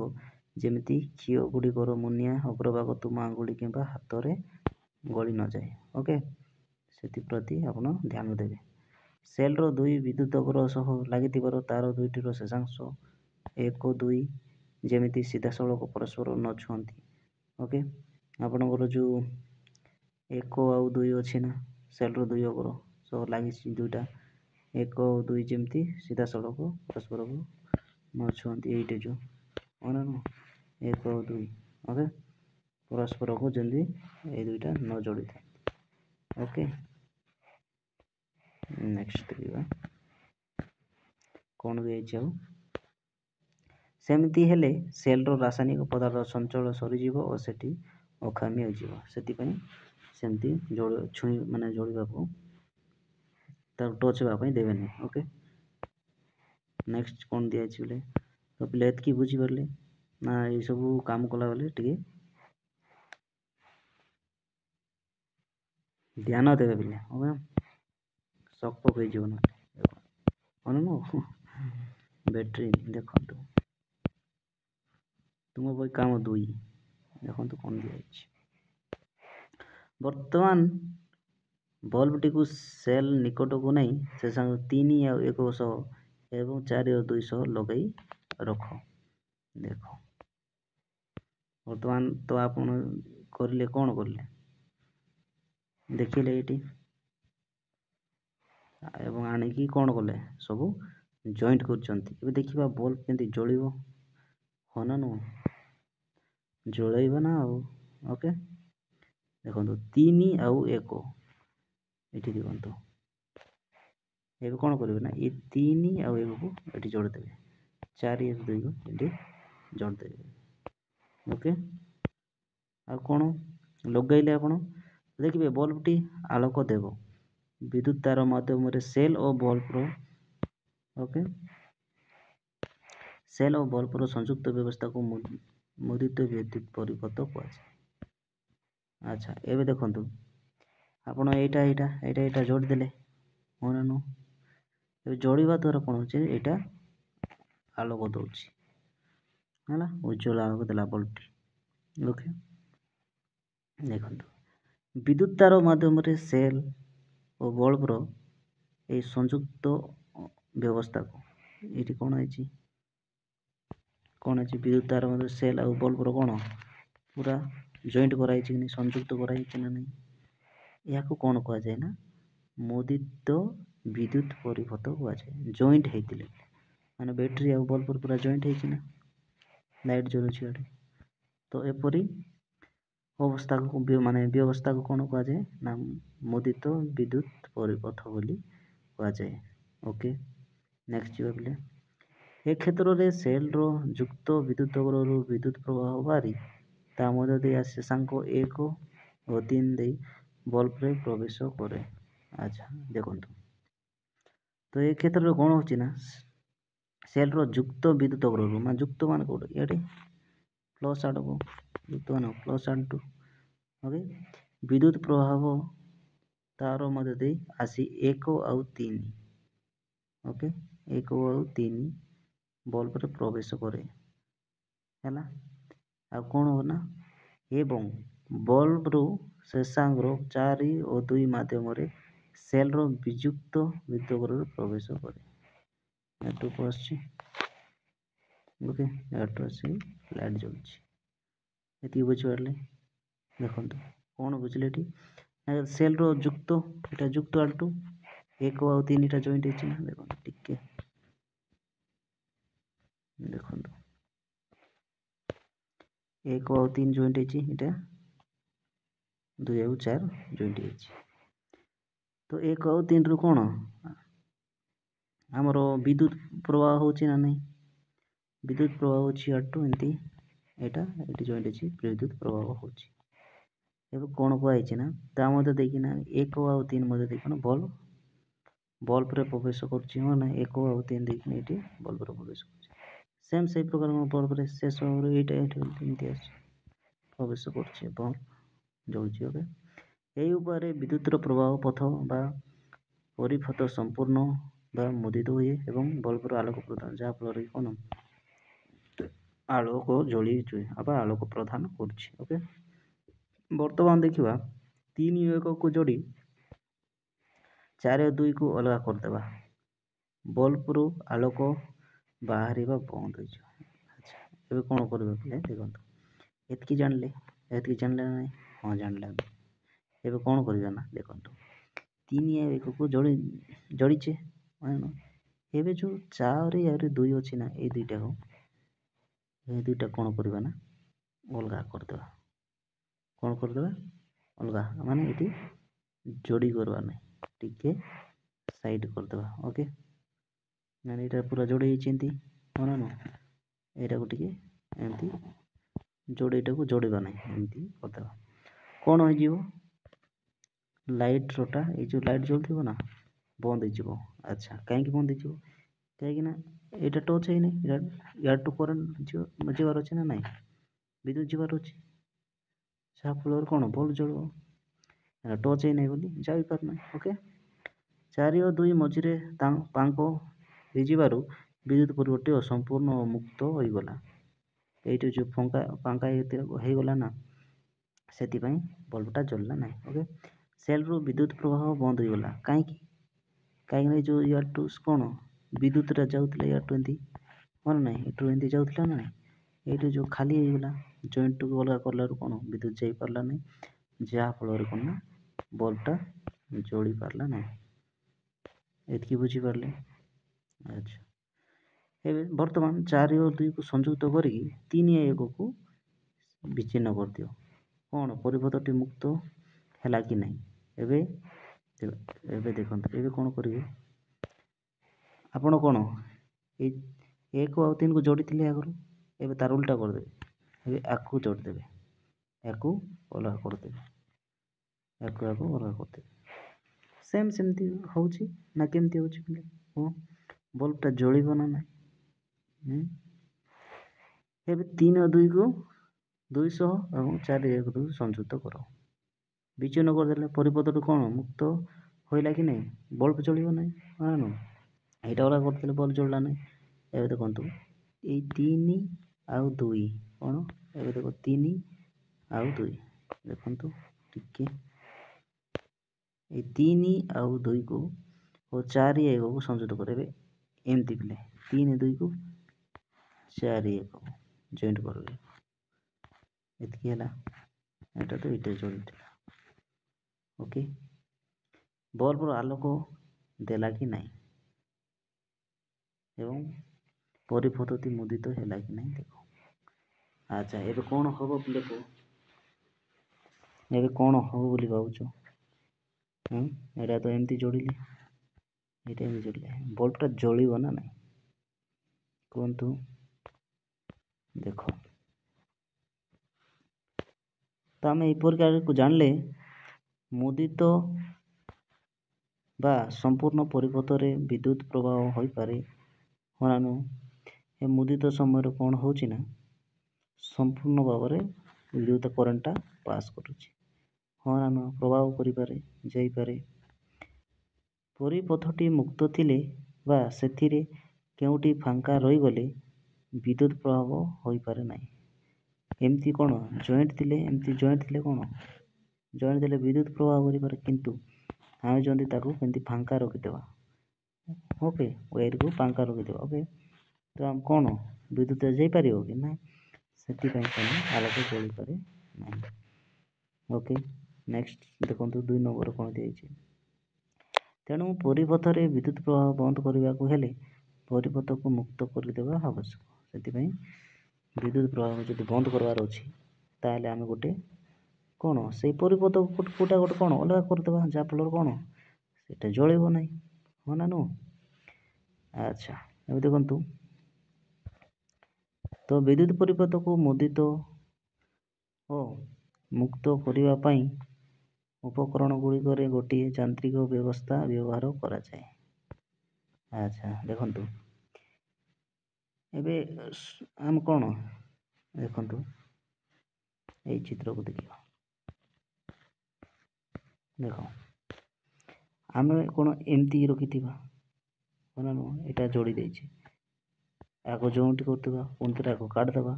जमीती क्षीय गुड़िकर मुनिया अग्रभाग तुम आंगुली कि हाथ में गली न जाए। ओके से आप ध्यान देवे सेल रो 2 विद्युत अग्र सह लगी तार 2टीर शेषांश 1 2 जमीती सीधा सड़क परस्पर न छुअंती ଓକେ। ଆପଣଙ୍କର ଯେଉଁ 1 ଆଉ 2 ଅଛି ନା, ସେଲ୍ର 2 ଅଗ୍ର ସହ ଲାଗିଛି ଦୁଇଟା 1 ଆଉ 2 ଯେମିତି ସିଧାସଳଖ ପରସ୍ପରକୁ ନ ଛୁଅନ୍ତି, ଏଇଟା ଯେଉଁ ନା 1 ଆଉ 2 ଓକେ ପରସ୍ପରକୁ ଯେମିତି ଏଇ ଦୁଇଟା ନ ଯୋଡ଼ିଥାନ୍ତି। ଓକେ, ନେକ୍ସଟ ଦେଖିବା କ'ଣ ଦିଆଯାଇଛି। ଆଉ ସେମିତି ହେଲେ ସେଲ୍ର ରାସାୟନିକ ପଦାର୍ଥ ସଞ୍ଚଳ ସରିଯିବ ଓ ସେଠି ଅକାମୀ ହୋଇଯିବ। ସେଥିପାଇଁ ସେମିତି ଯୋଡ଼ିବାକୁ ତାକୁ ଟଚ୍ ହେବା ପାଇଁ ଦେବେନି। ଓକେ, ନେକ୍ସଟ କ'ଣ ଦିଆଯାଇଛି ବୋଲେ ତ ପିଲା ଏତିକି ବୁଝିପାରିଲେ ନା? ଏଇସବୁ କାମ କଲା ବେଳେ ଟିକେ ଧ୍ୟାନ ଦେବେ ପିଲା। ଓକେ, ସକ୍ ହେଇଯିବ ନା ବ୍ୟାଟେରୀ ଦେଖନ୍ତୁ ତୁମ ବହି କାମ 2 ଦେଖନ୍ତୁ କ'ଣ ଦିଆଯାଇଛି। ବର୍ତ୍ତମାନ ବଲ୍ବଟିକୁ ସେଲ୍ ନିକଟକୁ ନେଇ ସେ ସାଙ୍ଗ 3 ଆଉ 1 ସହ ଏବଂ 4 ଆଉ 2 ସହ ଲଗାଇ ରଖ। ଦେଖ ବର୍ତ୍ତମାନ ତ ଆପଣ କରିଲେ କ'ଣ କରିଲେ ଦେଖିଲେ ଏଇଠି, ଏବଂ ଆଣିକି କ'ଣ କଲେ ସବୁ ଜଏଣ୍ଟ କରୁଛନ୍ତି। ଏବେ ଦେଖିବା ବଲ୍ବ କେମିତି ଜଳିବ, ହଁ ନା ନୁହଁ? ଜଳେଇବା ନା ଆଉ। ଓକେ, ଦେଖନ୍ତୁ 3 ଆଉ 1 ଏଠି ଦେଖନ୍ତୁ। ଏବେ କ'ଣ କରିବେ ନା ଏ 3 ଆଉ 1କୁ ଏଠି ଯୋଡ଼ିଦେବେ, 4 ଆଉ 2କୁ ଏଠି ଯୋଡ଼ିଦେବେ। ଓକେ, ଆଉ କ'ଣ ଲଗାଇଲେ ଆପଣ ଦେଖିବେ ବଲ୍ବଟି ଆଲୋକ ଦେବ। ବିଦ୍ୟୁତ ତାର ମାଧ୍ୟମରେ ସେଲ୍ ଓ ବଲ୍ବର ସେଲ୍ ଓ ବଲ୍ବର ସଂଯୁକ୍ତ ବ୍ୟବସ୍ଥାକୁ ମୁଦ୍ରିତ ବିଦ୍ୟୁତ ପରିପଥ କୁହାଯାଏ। ଆଚ୍ଛା, ଏବେ ଦେଖନ୍ତୁ ଆପଣ ଏଇଟା ଯୋଡ଼ିଦେଲେ, ହଁ ନା ନୁହଁ? ଏବେ ଯୋଡ଼ିବା ଦ୍ୱାରା କ'ଣ ହେଉଛି, ଏଇଟା ଆଲୋକ ଦେଉଛି ହେଲା, ଉଜ୍ଜ୍ୱଳ ଆଲୋକ ଦେଲା ବଲ୍ବଟି। ଓକେ, ଦେଖନ୍ତୁ ବିଦ୍ୟୁତ ତାର ମାଧ୍ୟମରେ ସେଲ୍ ଓ ବଲ୍ବର এই ସଂଯୁକ୍ତ ବ୍ୟବସ୍ଥାକୁ ଏଇଠି କ'ଣ ହେଇଛି ବିଦ୍ୟୁତ ତାର ମଧ୍ୟ ସେଲ୍ ଆଉ ବଲ୍ବର କ'ଣ ପୁରା ଜଏଣ୍ଟ କରାହେଇଛି କି ନାହିଁ, ସଂଯୁକ୍ତ କରାହେଇଛି ନା ନାହିଁ? ଏହାକୁ କ'ଣ କୁହାଯାଏ ନା ମୁଦ୍ରିତ ବିଦ୍ୟୁତ ପରିପଥ କୁହାଯାଏ। ଜଏଣ୍ଟ ହେଇଥିଲେ ମାନେ ବ୍ୟାଟେରୀ ଆଉ ବଲ୍ବର ପୁରା ଜଏଣ୍ଟ ହେଇଛି ନା, ଲାଇଟ୍ ଜଳୁଛି ଏଠି। ତ ଏପରି ବ୍ୟବସ୍ଥାକୁ କ'ଣ କୁହାଯାଏ ନା ମୁଦ୍ରିତ ବିଦ୍ୟୁତ ପରିପଥ ବୋଲି କୁହାଯାଏ। ଓକେ, ନେକ୍ସଟ ଯିବା ପିଲା। ଏ କ୍ଷେତ୍ରରେ ସେଲ୍ର ଯୁକ୍ତ ବିଦ୍ୟୁତ ଅଗ୍ରରୁ ବିଦ୍ୟୁତ ପ୍ରବାହ ବାହାରି ତା ମଧ୍ୟ ଦେଇ ଶେଷାଙ୍କ 1 ଓ 3 ଦେଇ ବଲ୍ବରେ ପ୍ରବେଶ କରେ। ଆଚ୍ଛା, ଦେଖନ୍ତୁ ତ ଏ କ୍ଷେତ୍ରରେ କ'ଣ ହେଉଛି ନା ସେଲ୍ର ଯୁକ୍ତ ବିଦ୍ୟୁତ ଅଗ୍ରରୁ ଯୁକ୍ତ ମାନେ କେଉଁଟା ଏଠି ପ୍ଲସ୍ ଆଡ଼କୁ, ଯୁକ୍ତ ମାନେ ପ୍ଲସ୍ ଆଡ଼କୁ ଓକେ ବିଦ୍ୟୁତ ପ୍ରବାହ ତାର ମଧ୍ୟ ଦେଇ ଆସି 1 ଆଉ 3 ଓକେ 1 ଆଉ 3 ବଲ୍ବରେ ପ୍ରବେଶ କରେ ହେଲା। ଆଉ କ'ଣ ହବ ନା ଏବଂ ବଲ୍ବରୁ ଶେଷାଙ୍ଗର 4 ଓ 2 ମାଧ୍ୟମରେ ସେଲ୍ର ବିଯୁକ୍ତ ବିଦ୍ୟୁତ ଅଗ୍ରରୁ ପ୍ରବେଶ କରେ। ଏଠୁ ଆସୁଛି ଓକେ, ଏଠୁ ଆସି ଲାଇଟ୍ ଜଳୁଛି। ଏତିକି ବୁଝିପାରିଲେ? ଦେଖନ୍ତୁ କ'ଣ ବୁଝିଲେ ଏଠି ସେଲ୍ର ଯୁକ୍ତ, ଏଇଟା ଯୁକ୍ତ ଆଡ଼ୁ 1 ଆଉ 3ଟା ଜଏଣ୍ଟ ହେଇଛି ନା, ଦେଖନ୍ତୁ ଟିକେ ଦେଖନ୍ତୁ 1 ଆଉ 3 ଜଏଣ୍ଟ ହେଇଛି, ଏଇଟା 2 ଆଉ 4 ଜଏଣ୍ଟ ହେଇଛି। ତ 1 ଆଉ 3ରୁ କ'ଣ ଆମର ବିଦ୍ୟୁତ ପ୍ରବାହ ହେଉଛି ନା ନାହିଁ? ବିଦ୍ୟୁତ ପ୍ରବାହ ହେଉଛି ଆଠୁ ଏମିତି, ଏଇଟା ଏଠି ଜଏଣ୍ଟ ଅଛି, ବିଦ୍ୟୁତ ପ୍ରବାହ ହେଉଛି। ଏବେ କ'ଣ କୁହାଯାଇଛି ନା ତା ମଧ୍ୟ ଦେଇକିନା 1 ଆଉ 3 ମଧ୍ୟ ଦେଇକିନା ବଲ୍ବରେ ପ୍ରବେଶ କରୁଛି, ହଁ ନା 1 ଆଉ 3 ଦେଇକିନା ଏଠି ବଲ୍ବରେ ପ୍ରବେଶ କରୁଛି। ସେଇ ପ୍ରକାର ବଲ୍ବରେ ଶେଷ ଏଇଟା ଏମିତି ଅଛି ପ୍ରବେଶ କରୁଛି, ବଲ୍ବ ଜଳୁଛି। ଓକେ, ଏହି ଉପାୟରେ ବିଦ୍ୟୁତର ପ୍ରବାହ ପଥ ବା ପରିପଥ ସମ୍ପୂର୍ଣ୍ଣ ବା ମୁଦ୍ରିତ ହୁଏ ଏବଂ ବଲ୍ବର ଆଲୋକ ପ୍ରଦାନ, ଯାହାଫଳରେ କ'ଣ ଆଲୋକ ଜଳୁଛି ବା ଆଲୋକ ପ୍ରଦାନ କରୁଛି। ଓକେ, ବର୍ତ୍ତମାନ ଦେଖିବା 3 ଓ 1କୁ ଯୋଡ଼ି 4 ଓ 2କୁ ଅଲଗା କରିଦେବା, ବଲ୍ବରୁ ଆଲୋକ ବାହାରିବା ବନ୍ଦ ହୋଇଯିବ। ଆଚ୍ଛା, ଏବେ କ'ଣ କରିବା ପିଲା ଦେଖନ୍ତୁ ଏତିକି ଜାଣିଲେ। ଏତିକି ଜାଣିଲେ ନା ନାହିଁ? ହଁ ଜାଣିଲେ। ଏବେ କ'ଣ କରିବା ନା ଦେଖନ୍ତୁ 3 ଆଉ 1କୁ ଯୋଡ଼ିଛେ ଏବେ ଯେଉଁ 4 ଆହୁରି 2 ଅଛି ନା ଏଇ ଦୁଇଟା କ'ଣ କରିବା ନା ଅଲଗା କରିଦେବା। କ'ଣ କରିଦେବା? ଅଲଗା ମାନେ ଏଠି ଯୋଡ଼ି କରିବା ନାହିଁ, ଟିକେ ସାଇଡ୍ କରିଦେବା। ଓକେ, ମାନେ ଏଇଟା ପୁରା ଯୋଡ଼ି ହେଇଛି ଏମିତି, ହଁ ନା ଏଇଟାକୁ ଟିକେ ଏମିତି ଯୋଡ଼ିଟାକୁ ଯୋଡ଼ିବା ନାହିଁ, ଏମିତି କରିଦେବା। କ'ଣ ହେଇଯିବ? ଲାଇଟ୍ରଟା ଏଇ ଯେଉଁ ଲାଇଟ୍ ଜଳୁଥିବ ନା ବନ୍ଦ ହେଇଯିବ। ଆଚ୍ଛା, କାହିଁକି ବନ୍ଦ ହେଇଯିବ? କାହିଁକିନା ଏଇଟା ଟଚ୍ ହେଇନି, ୟାଠୁ କରେଣ୍ଟ ଯିବାର ଅଛି ନା ନାହିଁ, ବିଦ୍ୟୁତ୍ ଯିବାର ଅଛି, ଯାହାଫଳରେ କ'ଣ ବଲ୍ବ ଜଳିବ। ଟଚ୍ ହେଇନାହିଁ ବୋଲି ଯାଇପାରୁନାହିଁ। ଓକେ, 4 ଓ 2 ମଝିରେ ପାଙ୍କ ହେଇଯିବାରୁ ବିଦ୍ୟୁତ୍ ପରିବର୍ତ୍ତୀ ଅସମ୍ପୂର୍ଣ୍ଣ ମୁକ୍ତ ହୋଇଗଲା। ଏଇଠି ଯେଉଁ ପାଙ୍କା ହେଇଗଲା ନା, ସେଥିପାଇଁ ବଲ୍ବଟା ଜଳିଲା ନାହିଁ। ଓକେ, ସେଲ୍ରୁ ବିଦ୍ୟୁତ୍ ପ୍ରବାହ ବନ୍ଦ ହୋଇଗଲା। କାହିଁକିନା ଏଇ ଯେଉଁ ୟାଠୁ କ'ଣ ବିଦ୍ୟୁତ୍ଟା ଯାଉଥିଲା ୟାଠୁ ଏମିତି, ହଁ ନା ନାହିଁ, ଏଠୁ ଏମିତି ଯାଉଥିଲା ନା ନାହିଁ, ଏଇଠି ଯେଉଁ ଖାଲି ହେଇଗଲା ଜଏଣ୍ଟକୁ ଅଲଗା କଲାରୁ କ'ଣ ବିଦ୍ୟୁତ୍ ଯାଇପାରିଲା ନାହିଁ, ଯାହାଫଳରେ କ'ଣ ନା ବଲ୍ବଟା ଜଳି ପାରିଲା ନାହିଁ। ଏତିକି ବୁଝିପାରିଲେ? ଆଚ୍ଛା, ଏବେ ବର୍ତ୍ତମାନ 4 ଓ 2କୁ ସଂଯୁକ୍ତ କରିକି 3 ଆଉ 1କୁ ବିଚ୍ଛିନ୍ନ କରିଦିଅ। କ'ଣ ପରିପଥଟି ମୁକ୍ତ ହେଲା କି ନାହିଁ? ଏବେ ଦେଖନ୍ତୁ, ଏବେ କ'ଣ କରିବେ ଆପଣ? କ'ଣ ଏଇ 1 ଆଉ 3କୁ ଯୋଡ଼ିଥିଲେ ଆଗରୁ, ଏବେ ତାର ଉଲ୍ଟା କରିଦେବେ। ଏବେ ଆକୁ ଯୋଡ଼ିଦେବେ, ୟାକୁ ଅଲଗା କରିଦେବେ, ୟାକୁ ଅଲଗା କରିଦେବେ। ସେମିତି ହେଉଛି ନା କେମିତି ହେଉଛି ବୋଲି? ହଁ, ବଲ୍ବଟା ଜଳିବ ନା ନାହିଁ? ଏବେ 3 ଆଉ 2କୁ 200 ଏବଂ 4 1କୁ ସଂଯୁକ୍ତ କର। ବିଚ୍ଛିନ୍ନ କରିଦେଲେ ପରିପଥଠୁ କ'ଣ ମୁକ୍ତ ହୋଇଲା କି ନାହିଁ? ବଲ୍ବ ଜଳିବ ନାହିଁ, ହଁ ନା? ଏଇଟା ଅଲଗା କରିଦେଲେ ବଲ୍ବ ଜଳିଲା ନାହିଁ। ଏବେ ଦେଖନ୍ତୁ ଏଇ 3 ଆଉ 2 କ'ଣ? ଏବେ ଦେଖ 3 ଆଉ 2 ଦେଖନ୍ତୁ ଟିକେ, ଏଇ 3 ଆଉ 2କୁ ଓ 4 1କୁ ସଂଯୁକ୍ତ କରିବେ। ଏମିତି ପିଲେ 3 2କୁ 4 1କୁ ଜଏଣ୍ଟ କରିବେ। ଏତିକି ହେଲା। ଏଇଟା ତ ଏଇଟା ଜଳିଥିଲା। ଓକେ, ବଲ୍ବର ଆଲୋକ ଦେଲା କି ନାହିଁ ଏବଂ ପରିପଥଟି ମୁଦିତ ହେଲା କି ନାହିଁ ଦେଖ। ଆଚ୍ଛା, ଏବେ କ'ଣ ହବ ବୋଲି କୁହ? ଏବେ କ'ଣ ହବ ବୋଲି ଭାବୁଛ? ଏଇଟା ତ ଏମିତି ଯୋଡ଼ିଲେ, ଏଇଟା ଏମିତି ଯୋଡ଼ିଲେ ବଲ୍ବଟା ଜଳିବ ନା ନାହିଁ କୁହନ୍ତୁ? ଦେଖ, ତ ଆମେ ଏହି ପ୍ରକାରକୁ ଜାଣିଲେ ମୁଦିତ ବା ସମ୍ପୂର୍ଣ୍ଣ ପରିପଥରେ ବିଦ୍ୟୁତ୍ ପ୍ରବାହ ହୋଇପାରେ, ହଁ ନା ନୁହଁ? ଏ ମୁଦିତ ସମୟରେ କ'ଣ ହେଉଛି ନା ସମ୍ପୂର୍ଣ୍ଣ ଭାବରେ ବିଦ୍ୟୁତ୍ କରେଣ୍ଟଟା ପାସ୍ କରୁଛି, ହଁ ନା ନୁହଁ? ପ୍ରବାହ କରିପାରେ, ଯାଇପାରେ। ପରିପଥଟି ମୁକ୍ତ ଥିଲେ ବା ସେଥିରେ କେଉଁଠି ଫାଙ୍କା ରହିଗଲେ ବିଦ୍ୟୁତ୍ ପ୍ରବାହ ହୋଇପାରେ ନାହିଁ। ଏମିତି କ'ଣ ଜଏଣ୍ଟ ଥିଲେ, ଏମିତି ଜଏଣ୍ଟ ଥିଲେ କ'ଣ ଜଏଣ୍ଟ ଥିଲେ ବିଦ୍ୟୁତ୍ ପ୍ରବାହ କରିପାରେ, କିନ୍ତୁ ଆମେ ଯଦି ତାକୁ ଏମିତି ଫାଙ୍କା ରଖିଦେବା, ଓକେ, ୱାୟାରକୁ ଫାଙ୍କା ରଖିଦେବା, ଓକେ, ତ ଆମେ କ'ଣ ବିଦ୍ୟୁତ୍ ଯାଇପାରିବ କି ନା? ସେଥିପାଇଁ କ'ଣ ଆଲୋକ ଜଳିପାରେ ନାହିଁ। ଓକେ, ନେକ୍ସଟ ଦେଖନ୍ତୁ 2 ନମ୍ବର କ'ଣ ଦିଆଯାଇଛି। ତେଣୁ ପରିପଥରେ ବିଦ୍ୟୁତ୍ ପ୍ରବାହ ବନ୍ଦ କରିବାକୁ ହେଲେ ପରିପଥକୁ ମୁକ୍ତ କରିଦେବା ଆବଶ୍ୟକ। ସେଥିପାଇଁ ବିଦ୍ୟୁତ୍ ପ୍ରବାହ ଯଦି ବନ୍ଦ କରିବାର ଅଛି ତାହେଲେ ଆମେ ଗୋଟେ କ'ଣ ସେଇ ପରିପଥକୁ କୋଉଟା ଗୋଟେ କ'ଣ ଅଲଗା କରିଦେବା, ଯାହାଫଳରେ କ'ଣ ସେଇଟା ଜଳିବ ନାହିଁ, ହଁ ନା ନୁହଁ? ଆଚ୍ଛା, ଏବେ ଦେଖନ୍ତୁ ତ ବିଦ୍ୟୁତ୍ ପରିପଥକୁ ମୁଦିତ ଓ ମୁକ୍ତ କରିବା ପାଇଁ ଉପକରଣ ଗୁଡ଼ିକରେ ଗୋଟିଏ ଯାନ୍ତ୍ରିକ ବ୍ୟବସ୍ଥା ବ୍ୟବହାର କରାଯାଏ। ଆଚ୍ଛା, ଦେଖନ୍ତୁ ଏବେ ଆମେ କ'ଣ ଦେଖନ୍ତୁ ଏଇ ଚିତ୍ରକୁ ଦେଖିବା। ଦେଖ, ଆମେ କ'ଣ ଏମିତି ରଖିଥିବା, ହଁ ନା ନୁହଁ? ଏଇଟା ଯୋଡ଼ି ଦେଇଛି, ଆଗ ଯେଉଁଠି କରୁଥିବା ପୁଣି ଥରେ ଆଗ କାଢ଼ିଦେବା,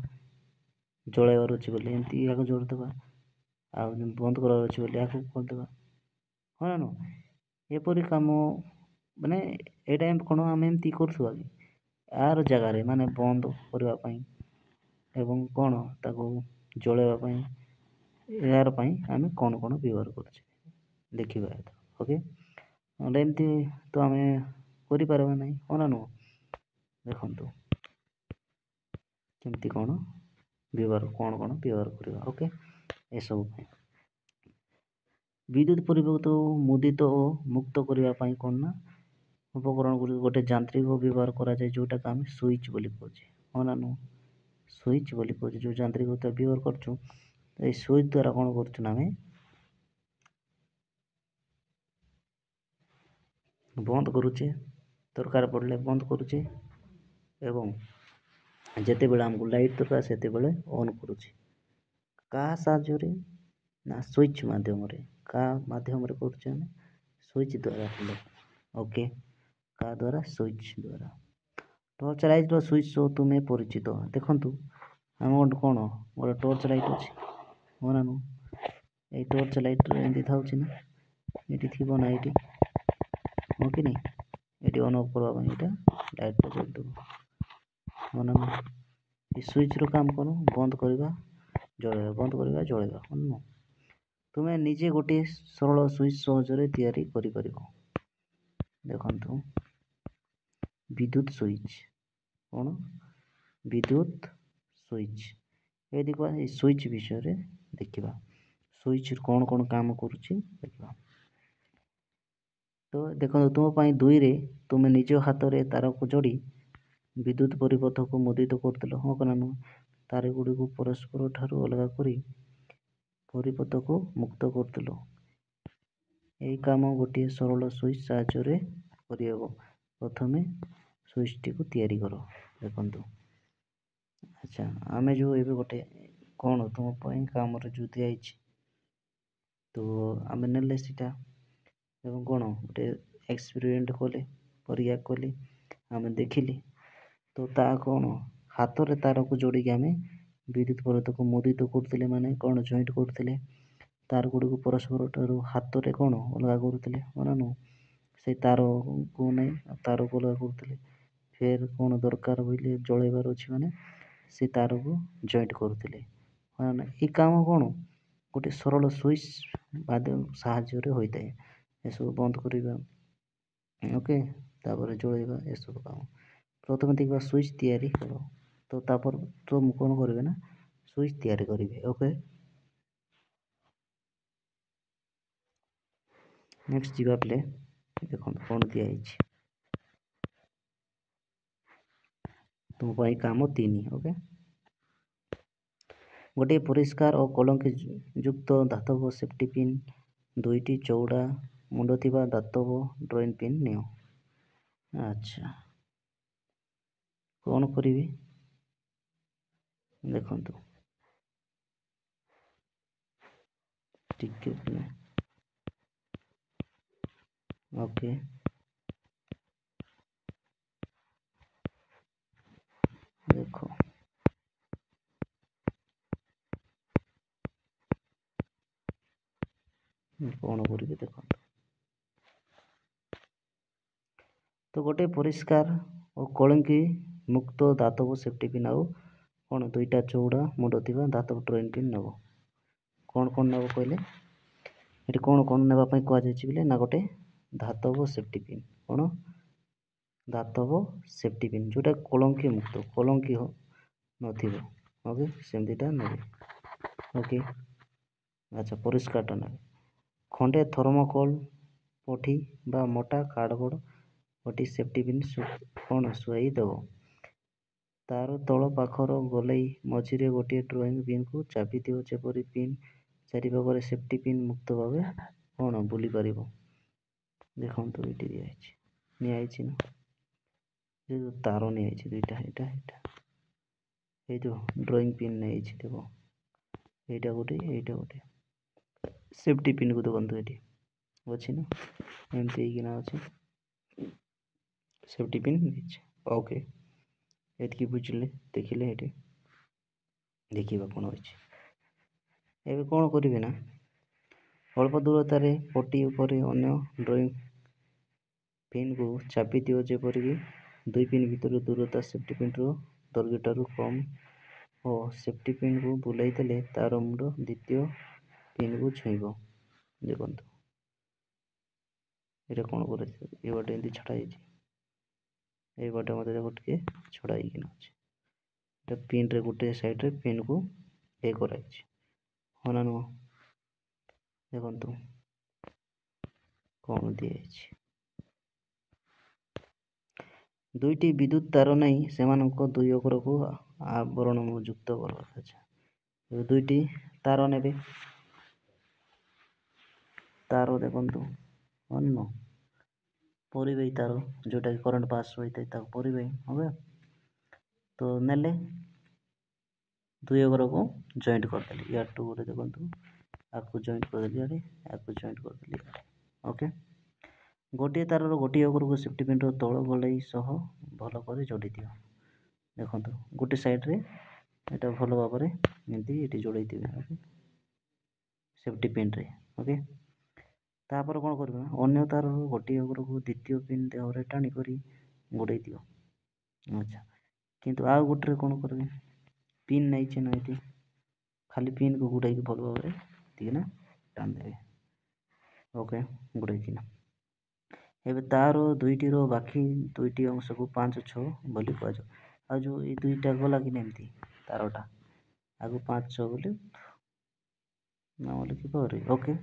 ଜଳାଇବାର ଅଛି ବୋଲି ଏମିତି ଆଗ ଯୋଡ଼ିଦେବା, ଆଉ ବନ୍ଦ କରିବାର ଅଛି ବୋଲି ଆଗକୁ କରିଦେବା, ହଁ ନା ନୁହଁ? ଏପରି କାମ ମାନେ ଏଇଟା କ'ଣ ଆମେ ଏମିତି କରୁଥିବା କି ଆର ଜାଗାରେ ମାନେ ବନ୍ଦ କରିବା ପାଇଁ ଏବଂ କ'ଣ ତାକୁ ଜଳାଇବା ପାଇଁ यार पाई आम कौन कौन व्यवहार कर देखा ओके नହେले एमती तो आम कर ना हाँ ना नुह देखु केमती कौन व्यवहार कौन कौन व्यवहार करवा ओके ए सब विद्युत परिवर्तन मुदित और मुक्त करने कौन ना उपकरण गुड़ी गोटे यांत्रिक व्यवहार करा जाए जोटा आम स्विच बोली कहे हाँ ना नुह स्विच बोली कहे जो यांत्रिक व्यवहार करछुँ स्विच द्वारा कौन कर आम बंद करुचे दरकार पड़े बंद करुचे एवं जिते बड़े आमको लाइट दरकार से ऑन करुचे क्या साहाय्य ना स्विच माध्यम क्या माध्यम कर स्विच द्वारा ओके क्या द्वारा स्विच द्वारा टर्च लाइट स्विच सो तुम्हें परिचित देखु आम गोटे कौन गोटे टर्च लाइट अच्छी हाँ ना नु ये टर्च लाइट एमती था ये थी ना ये हाँ कि नहीं ये ऑन ऑफ करवाई यहाँ लाइट जलदेव हाँ ना ये स्विच रो काम कौन बंद करवा जलवा बंद करवा जलवा हाँ ना तुम्हें निजे गोटे सरल स्विच सहजरे तैयारी कर देखु विद्युत स्विच कौन विद्युत स्विच ये देखा स्विच विषय देखा स्विच कौन कौन काम करुच्ची देखा तो देखो तुम दुई रे तुम्हें निज हाथ में तार को जोड़ी विद्युत परिपथ को मुदित कर हाँ कना नु तार गुड़ी को परस्पर ठार अलग कर परिपथ को मुक्त कर यही काम गोटे सरल स्विच साहाय्य कर प्रथमे स्विच टी को तैयारी कर देखु अच्छा आम जो ये गोटे कौन तुम काम जो दिखाई तो आम ने सीटा एवं कौन गोटे एक्सपेरिमेंट कले परीक्षा कले आम देखिले तो ता कौन हाथ में तार को जोड़ी आम विद्युत परिपथ को मुदित करते माने कौन जॉइंट करते तार गुड़ी को परस्पर ठार हाथ में कौन अलग करुले हाँ नु से तार को नहीं तार को अलग करुले फिर कौन दरकार बोले जलैबार अच्छी मैंने से तार को जॉइंट करुले हाँ ना ये काम कौन गोटे सरल स्विच माध्यम साहाय्य होता है एसबू बंद करवा ओके तापर जलैवा ए सब काम प्रथम देखा स्विच तैयारी कर तो तापर तुम कौन करेंगे ना स्विच तैयारी करेंगे ओके नेक्स्ट जीवा प्ले देखो कौन दिखाई तुम काम 3 ओके गोटे परिष्कार और कलंक युक्त धातव सेफ्टी पिन दुईटी चौड़ा मुंड थी धातव ड्रॉइंग पिन नियो अच्छा कौन करी देखु टिके ओके देखो कौन करी देखो तो गोटे परिष्कार और कलंकी मुक्त धातव सेफ्टी पिन आउ कौन दुईटा चौड़ा मुंड थी धातव ड्रॉइंग पिन नब कौन नब कहले ये कौन नापी कहुले ना गोटे धातव सेफ्टी पिन कौन धातव सेफ्टी पिन जोटा कलंकी मुक्त कलंकी नथिबो ओके सेमतीटा नेबे ओके अच्छा परिष्कारटा नेबे खंडे थर्मोकोल पठी बा मोटा कार्डबोर्ड गोटे सेफ्टी पिन कौन शुआई देव तार तल पाखर गलई मझे गोटे ड्रॉइंग पिन को चापी दिव जेपरी पिन चारिपाखरे सेफ्टी पिन मुक्त भाव कौन बुली पार देखो ये दिखाई ना जो तार नहीं दुईटा ये जो ड्रॉइंग पिन नहीं देख यहाँ गोटे सेफ्टी पिन को देखो ये अच्छी ना एमती अच्छे सेफ्टी पिन ओके ये बुझे देखिले ये देखा कौन अच्छे एवं कौन करेंगे ना अल्प दूरतार पटी उपर अन्य ड्रॉइंग पिन को चापी दिव जेपरिक दुई पिन भितर दूरता सेफ्टी पिन दैर्घ्य ठारू कम और सेफ्टी पिन को बुलाई देले तार मुंड द्वितीय पिन को छुईब देखो ये कौन कर ये बाटे एमती छड़ा ये बाटे मत देखो टे छड़ा अच्छे पिन रे गोटे साइड रे पिन को ये कराई हाँ ना नुह देखु कौन दिखाई दुईटी विद्युत तार नहीं से दुई अग्र को आवरण युक्त कर दुईटी तार ने तार देखु अन्न परिवाही तार जोटा कि करंट पास होता है परिवाही ओके तो नेले दुई अग्र को जॉइंट करदेली या टू गोटे देखु आपको जॉइंट करदेली इे आपको जॉइंट करदेली ओके गोटे तार गोटे अग्र को सेफ्टी पिन तल गोलाई सह भल कर जोड़ी दियो देखो गोटे साइड रे एटा भल भाव में एमती जोड़े थे ओके सेफ्टी पिन रे ओके तापर कौन कर अन्य तार गोटे अग्र को द्वितीय पिन देहरे टाणिक गोड़े दियो अच्छा किंतु आउ गोटे कौन करेंगे पिन नहीं ना ये खाली पिन को गुड़ाई भल भाव में टाण देवे ओके गुड़ाई एवं तार दुईटी बाकी दुईटी अंश को 5 6 बोली कह आ जो ये दुईटा गला कि एमती तारटा आगु 5 6 बोली नाम लिखि पारे ओके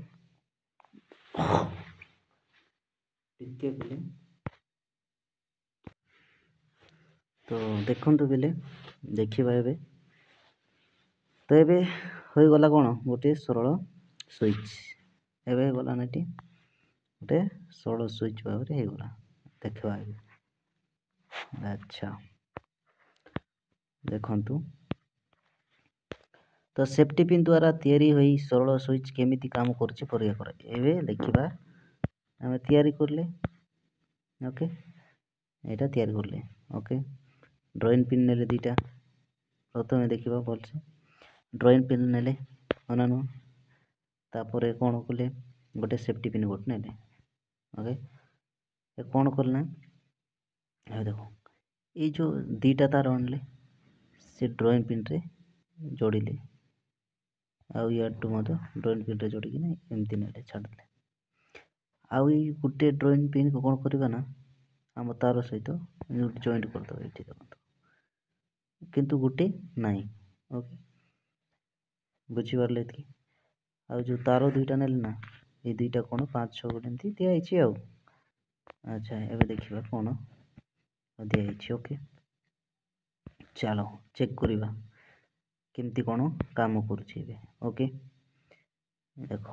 टिके बोले तो देखु बोले देखा ए तो ये हो गला कौन गोटे सरल स्विच एवं गला ना गोटे सरल स्विच भाव में होगला देखा अच्छा देखु तो सेफ्टी पिन द्वारा तैयारी हुई सरल स्विच केमिति काम करुच्ची परीक्षा कर एवं देखा आम तैयारी करले ओके यहाँ तैयारी करले ओके ड्रॉइंग पिन ने दीटा प्रथम देखा भलसे ड्रॉइंग पिन ने अनानु तापर कौन कले गोटे सेफ्टी पिन गोटे ने ओके कौन कलना देखो ये जो दीटा तार आनले से ड्रॉइंग पिन रे जोड़िले आउ याडू मत ड्रॉइंग पिन रे जोड़िकी एमती ने छाड़देले आउ ये गोटे ड्रॉइंग पिन को कौन करवा ना आम तार सहित जॉइंट करदे ये देखो किंतु गोटे नाई ओके बुझीपारे ये आउ जो तार दुईटा ने ना ये दुईटा कौन 5 6 गोटे एमती दिखाई आउ अच्छा एवं देखा कौन दिखाई ओके चलो चेक करवा केमती कौन काम करुच्छे ओके देख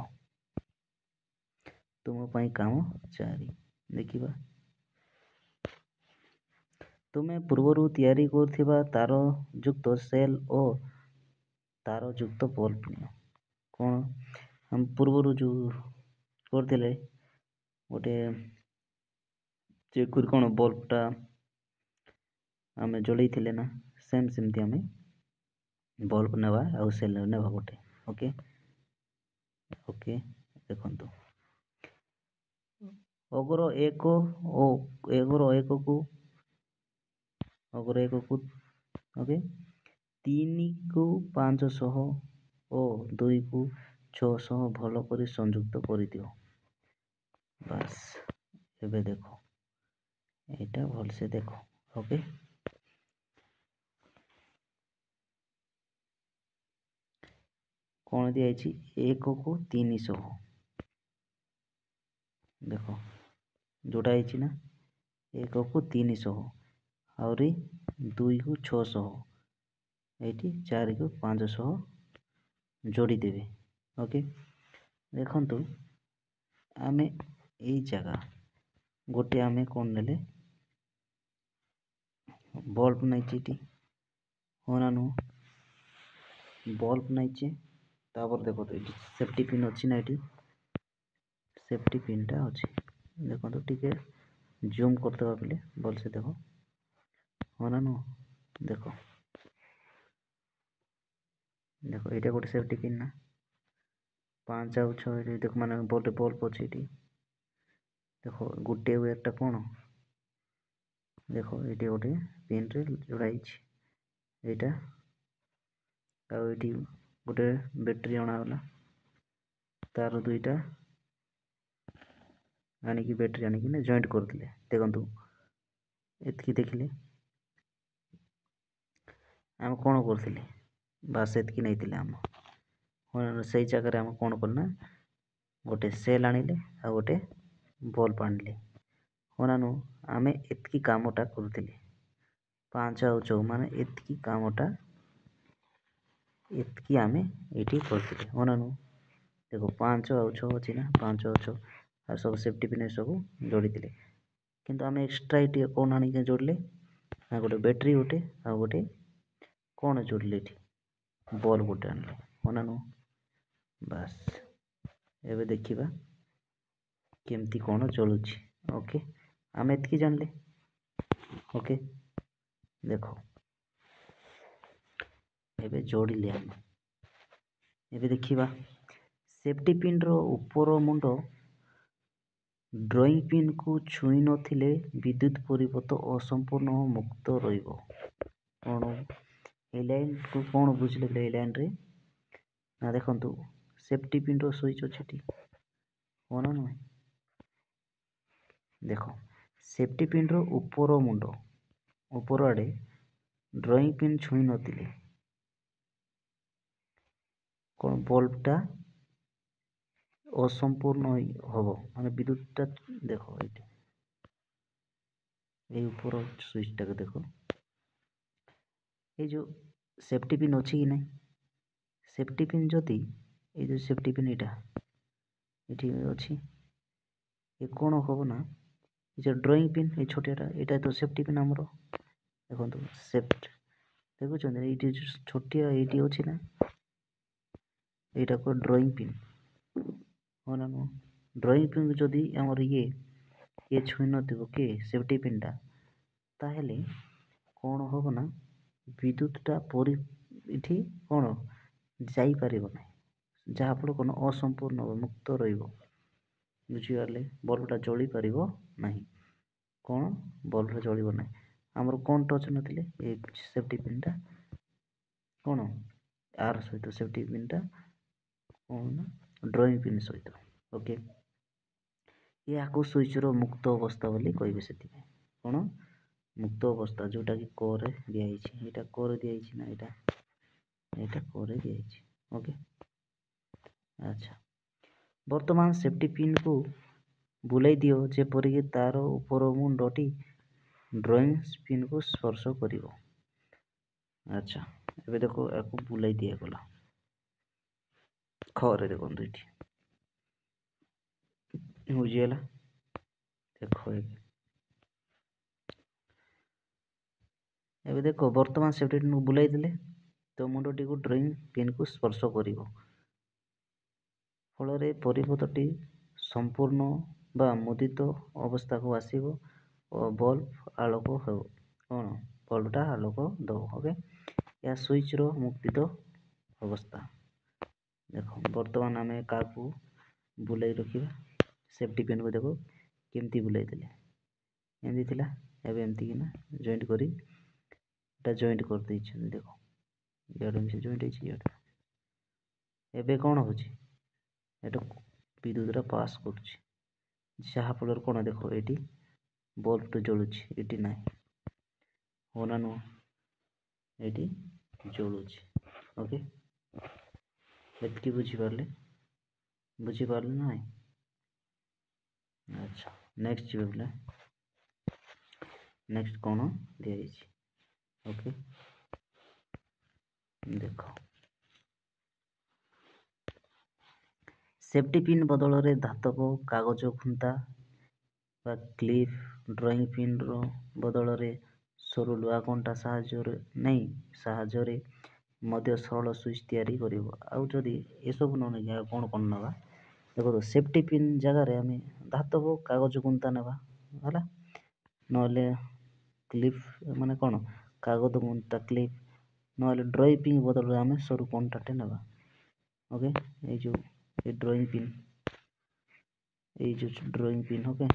तुम काम 4 देखा तुम्हें पूर्वर तैयारी कर तार युक्त सेल और तार युक्त बल्ब नियो कौन हम पूर्वर जो करते गोटे चेक कर कौन बल्बटा आम जड़े ना सेम सेमती आम बल्ब नेवा आउ सेल नेवा गोटे ओके ओके देखु अगर एक ओके 3 को 500 और 2 को 600 भल कर संयुक्त कर दियो बस एबे देखो एटा भल से देखो ओके कौन दिखाई 1 को 300 देखो जोड़ा है ना 1 को 300 आउरी 2 को 600 ये 4 को 500 जोड़ी देवे ओके देखु आमे यही जगह गोटे आमे कौन ने बल्ब नहीं हाँ ना नुह बल्ब नहीं तापर देखो ये सेफ्टी पिन अच्छी ना ये सेफ्टी पिनटा अच्छी देखो टिके जूम करदे बोले भलसे देखो हाँ ना नुह देखो देखो ये गोटे सेफ्टी पिन ना 5 आउ 6 देखो माने बोल्ट बल्ब अच्छे ये देखो गोटे वेयरटा कौन देखो ये गोटे पिन रे जोड़ाई यहाँ आउ ये गोटे बैटेरी अणागला तार दुईटा आनिकी बैटरी आनिकी जॉइंट करथिले देखंतु एतकी देखिले आम कौन करथिले बास एतकी नैथिले आम से जगह आम कौन करना गोटे सेल आनिले आ गोटे बल्ब आनिले होनानु आमे एतकी कामटा करथिले 5 आउ 6 माने एतकी कामटा एतकी आमे एठी करथिले होनानु देखो 5 आउ 6 अछि ना 5 आउ 6 आ सब सेफ्टी पिन सब जोड़ी दिले किंतु आमे एक्स्ट्रा एटी कोन आनी के जोड़ले आ गोटे बैटरी गोटे आ गोटे कोन जोड़ले एठी बल्ब गोटे आनले होनानु बस एबे देखिबा केमती कोन चलुछि ओके आमे एतकी जानले ओके देखो एबे जोड़िले आमे एबे देखिबा सेफ्टी पिन रो ऊपर मुंडो ड्रॉइंग पिन को छुई नथिले विद्युत परिपथ असंपूर्ण मुक्त रहिबो कोन ए लाइन को कोन बुझले ए लाइन रे ना देखंतु सेफ्टी पिन रो स्विच अछि कोन न देखो सेफ्टी पिन रो ऊपर मुंडो ऊपर आड़े ड्रॉइंग पिन छुई नथिले कोन बल्बटा असंपूर्ण हबो माने विद्युतटा देखो एठी ए ऊपर स्विच टाके देखो ए जो सेफ्टी पिन अछि कि नै सेफ्टी पिन जति ए जो सेफ्टी पिन एटा एठी अछि ए कोन हबो ना ए जो ड्रॉइंग पिन ए छोटियाटा एटा तो सेफ्टी पिन हमरो देखंतु सेफ्ट देखु छन एठी छोटिया एठी अछि ना एटा को ड्रॉइंग पिन होना नो ड्रॉइंग पिन जदी हमर ये छुई नथिबो के सेफ्टी पिन टा ताहेले कोन हबो ना विद्युतटा परि इठी कोन जाई परिबो नै जहा फल कोन असंपूर्ण मुक्त रहिबो बुझियाले बल्बटा जळी परिबो नाही कोन बल्बटा जळिबो नाही हमर कोन टच नथिले ए सेफ्टी पिन टा कोन आर सहित सेफ्टी पिन टा कोन ड्रॉइंग पिन सहित ओके ये आको स्विच रो मुक्त अवस्था बोली कहबे सेति कोन मुक्त अवस्था जोटा कि कोरे दिया हिची एटा कोरे दिया हिची ना एटा कोरे दिया हिची ओके अच्छा वर्तमान सेफ्टी पिन को बुलाई दियो जेपरि कि तार ऊपर मुंडटी ड्रॉइंग पिन को स्पर्श करिवो अच्छा एबे देखो याको बुलाई दिया गला खरे देखो एठी बुझियला देखो एबे देखो वर्तमान सेफ्टी पिन को बुलाई देले तो मुंडटी को ड्रॉइंग पिन को स्पर्श करिवो फलरे परिपथटी संपूर्ण बा मुदित अवस्था को आसीबो और बल्ब आलोक हो कोन बल्बटा आलोक दो ओके या स्विच रो मुक्तित अवस्था देखो वर्तमान आमे काकू बुलाई रखिबा सेफ्टी पिन को देखो केमती बुलाई देले एमती थिला एबे एमती किना जॉइंट करी एटा जॉइंट कर दै छी देखो याडे मिसे जॉइंट है याडे एबे कोन होची एटा विद्युतरा पास करछि जहा फलर कोन देखो एटी बल्ब तो जळुछि एटी नाही होना नो एटी जळुछि ओके एतकी बुझी पारले नाही अच्छा नेक्स्ट बोले नेक्स्ट कोन दिया हिची ओके देखो सेफ्टी पिन बदल रे धातव कागज खुंता बा क्लिप ड्रॉइंग पिन रो बदल रे सरू लुहा कंटा साहाଯ୍य रे मध्य सरल स्विच तैयारी करिवो आउ जदी ए सब न नै कोन कोन नबा देखो तो सेफ्टी पिन जगह रे हमें धातव कागज खुंता नबा हला नले क्लिप माने कोन कागज खुंता क्लिप नले ड्रॉइंग पिन बदल रे हमें सरू कंटाटे नबा ओके ए जो ये ड्रॉइंग पिन ओके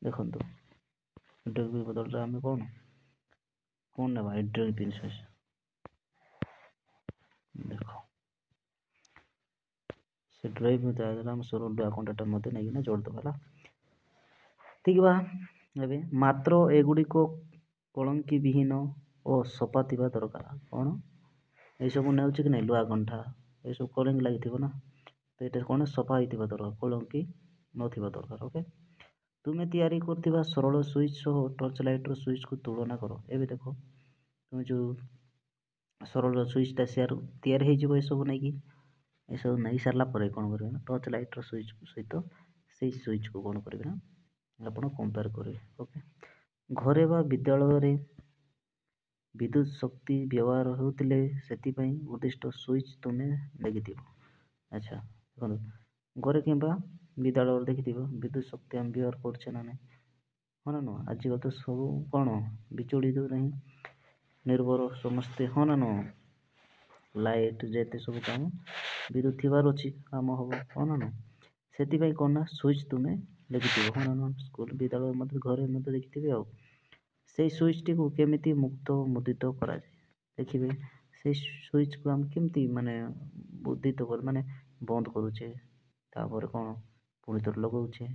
देखो तो ड्रॉइंग पिन बदल रहा हमें कौन ना भाई ड्रॉइंग पिन से देखो ଡ୍ରାଇଭ୍ ଆମ ସରଳ କଣ୍ଟାକ୍ଟର ମଧ୍ୟ ନେଇକିନା ଯୋଡ଼ିଦେବା ହେଲା। ଠିକ୍ ବା। ଏବେ ମାତ୍ର ଏଗୁଡ଼ିକ କଳଙ୍କି ବିହୀନ ଓ ସଫା ଥିବା ଦରକାର। କ'ଣ ଏସବୁ ନେଉଛି କି ନାହିଁ, ଲୁହା କଣ୍ଟା ଏସବୁ କଲଙ୍କି ଲାଗିଥିବ ନା, ତ ଏଇଟା କ'ଣ ସଫା ହେଇଥିବା ଦରକାର, କଳଙ୍କି ନଥିବା ଦରକାର। ଓକେ, ତୁମେ ତିଆରି କରୁଥିବା ସରଳ ସୁଇଚ୍ ସହ ଟର୍ଚ୍ଚ ଲାଇଟ୍ର ସୁଇଚ୍କୁ ତୁଳନା କର। ଏବେ ଦେଖ, ତୁମେ ଯେଉଁ ସରଳ ସୁଇଚ୍ଟା ତିଆରି ହେଇଯିବ ଏସବୁ ନେଇକି, ଏସବୁ ନେଇ ସାରିଲା ପରେ କ'ଣ କରିବେ ନା, ଟର୍ଚ୍ଚ ଲାଇଟ୍ର ସୁଇଚ୍ ସହିତ ସେଇ ସୁଇଚ୍କୁ କ'ଣ କରିବେ ନା ଆପଣ କମ୍ପେୟାର କରିବେ। ଓକେ, ଘରେ ବା ବିଦ୍ୟାଳୟରେ ବିଦ୍ୟୁତ ଶକ୍ତି ବ୍ୟବହାର ହେଉଥିଲେ ସେଥିପାଇଁ ଉଦ୍ଦିଷ୍ଟ ସୁଇଚ୍ ତୁମେ ଦେଖିଥିବ। ଆଚ୍ଛା, ଦେଖନ୍ତୁ, ଘରେ କିମ୍ବା ବିଦ୍ୟାଳୟରେ ଦେଖିଥିବ ବିଦ୍ୟୁତ ଶକ୍ତି ଆମେ ବ୍ୟବହାର କରୁଛେ ନା ନାହିଁ, ହଁ ନା ନୁହଁ। ଆଜିକାଲି ତ ସବୁ କ'ଣ ବିଜୁଳି ନାହିଁ ନିର୍ଭର ସମସ୍ତେ, ହଁ ନା ନୁହଁ। ଲାଇଟ୍ ଯେତେ ସବୁ କାମ ବିଦ୍ୟୁତ ଥିବାର ଅଛି, କାମ ହେବ, ହଁ ନା ନୁହଁ। ସେଥିପାଇଁ କ'ଣ ନା ସୁଇଚ୍ ତୁମେ ଦେଖିଥିବ, ହଁ ନା ନୁହଁ। ସ୍କୁଲ ବିଦ୍ୟାଳୟ ମଧ୍ୟ ଘରେ ମଧ୍ୟ ଦେଖିଥିବେ। ଆଉ ସେଇ ସୁଇଚ୍ଟିକୁ କେମିତି ମୁଦ୍ରିତ କରାଯାଏ ଦେଖିବେ। ସେଇ ସୁଇଚ୍କୁ ଆମେ କେମିତି ମାନେ ମୁଦ୍ରିତ ମାନେ ବନ୍ଦ କରୁଛେ, ତାପରେ କ'ଣ ପୁଣି ଥରେ ଲଗାଉଛେ,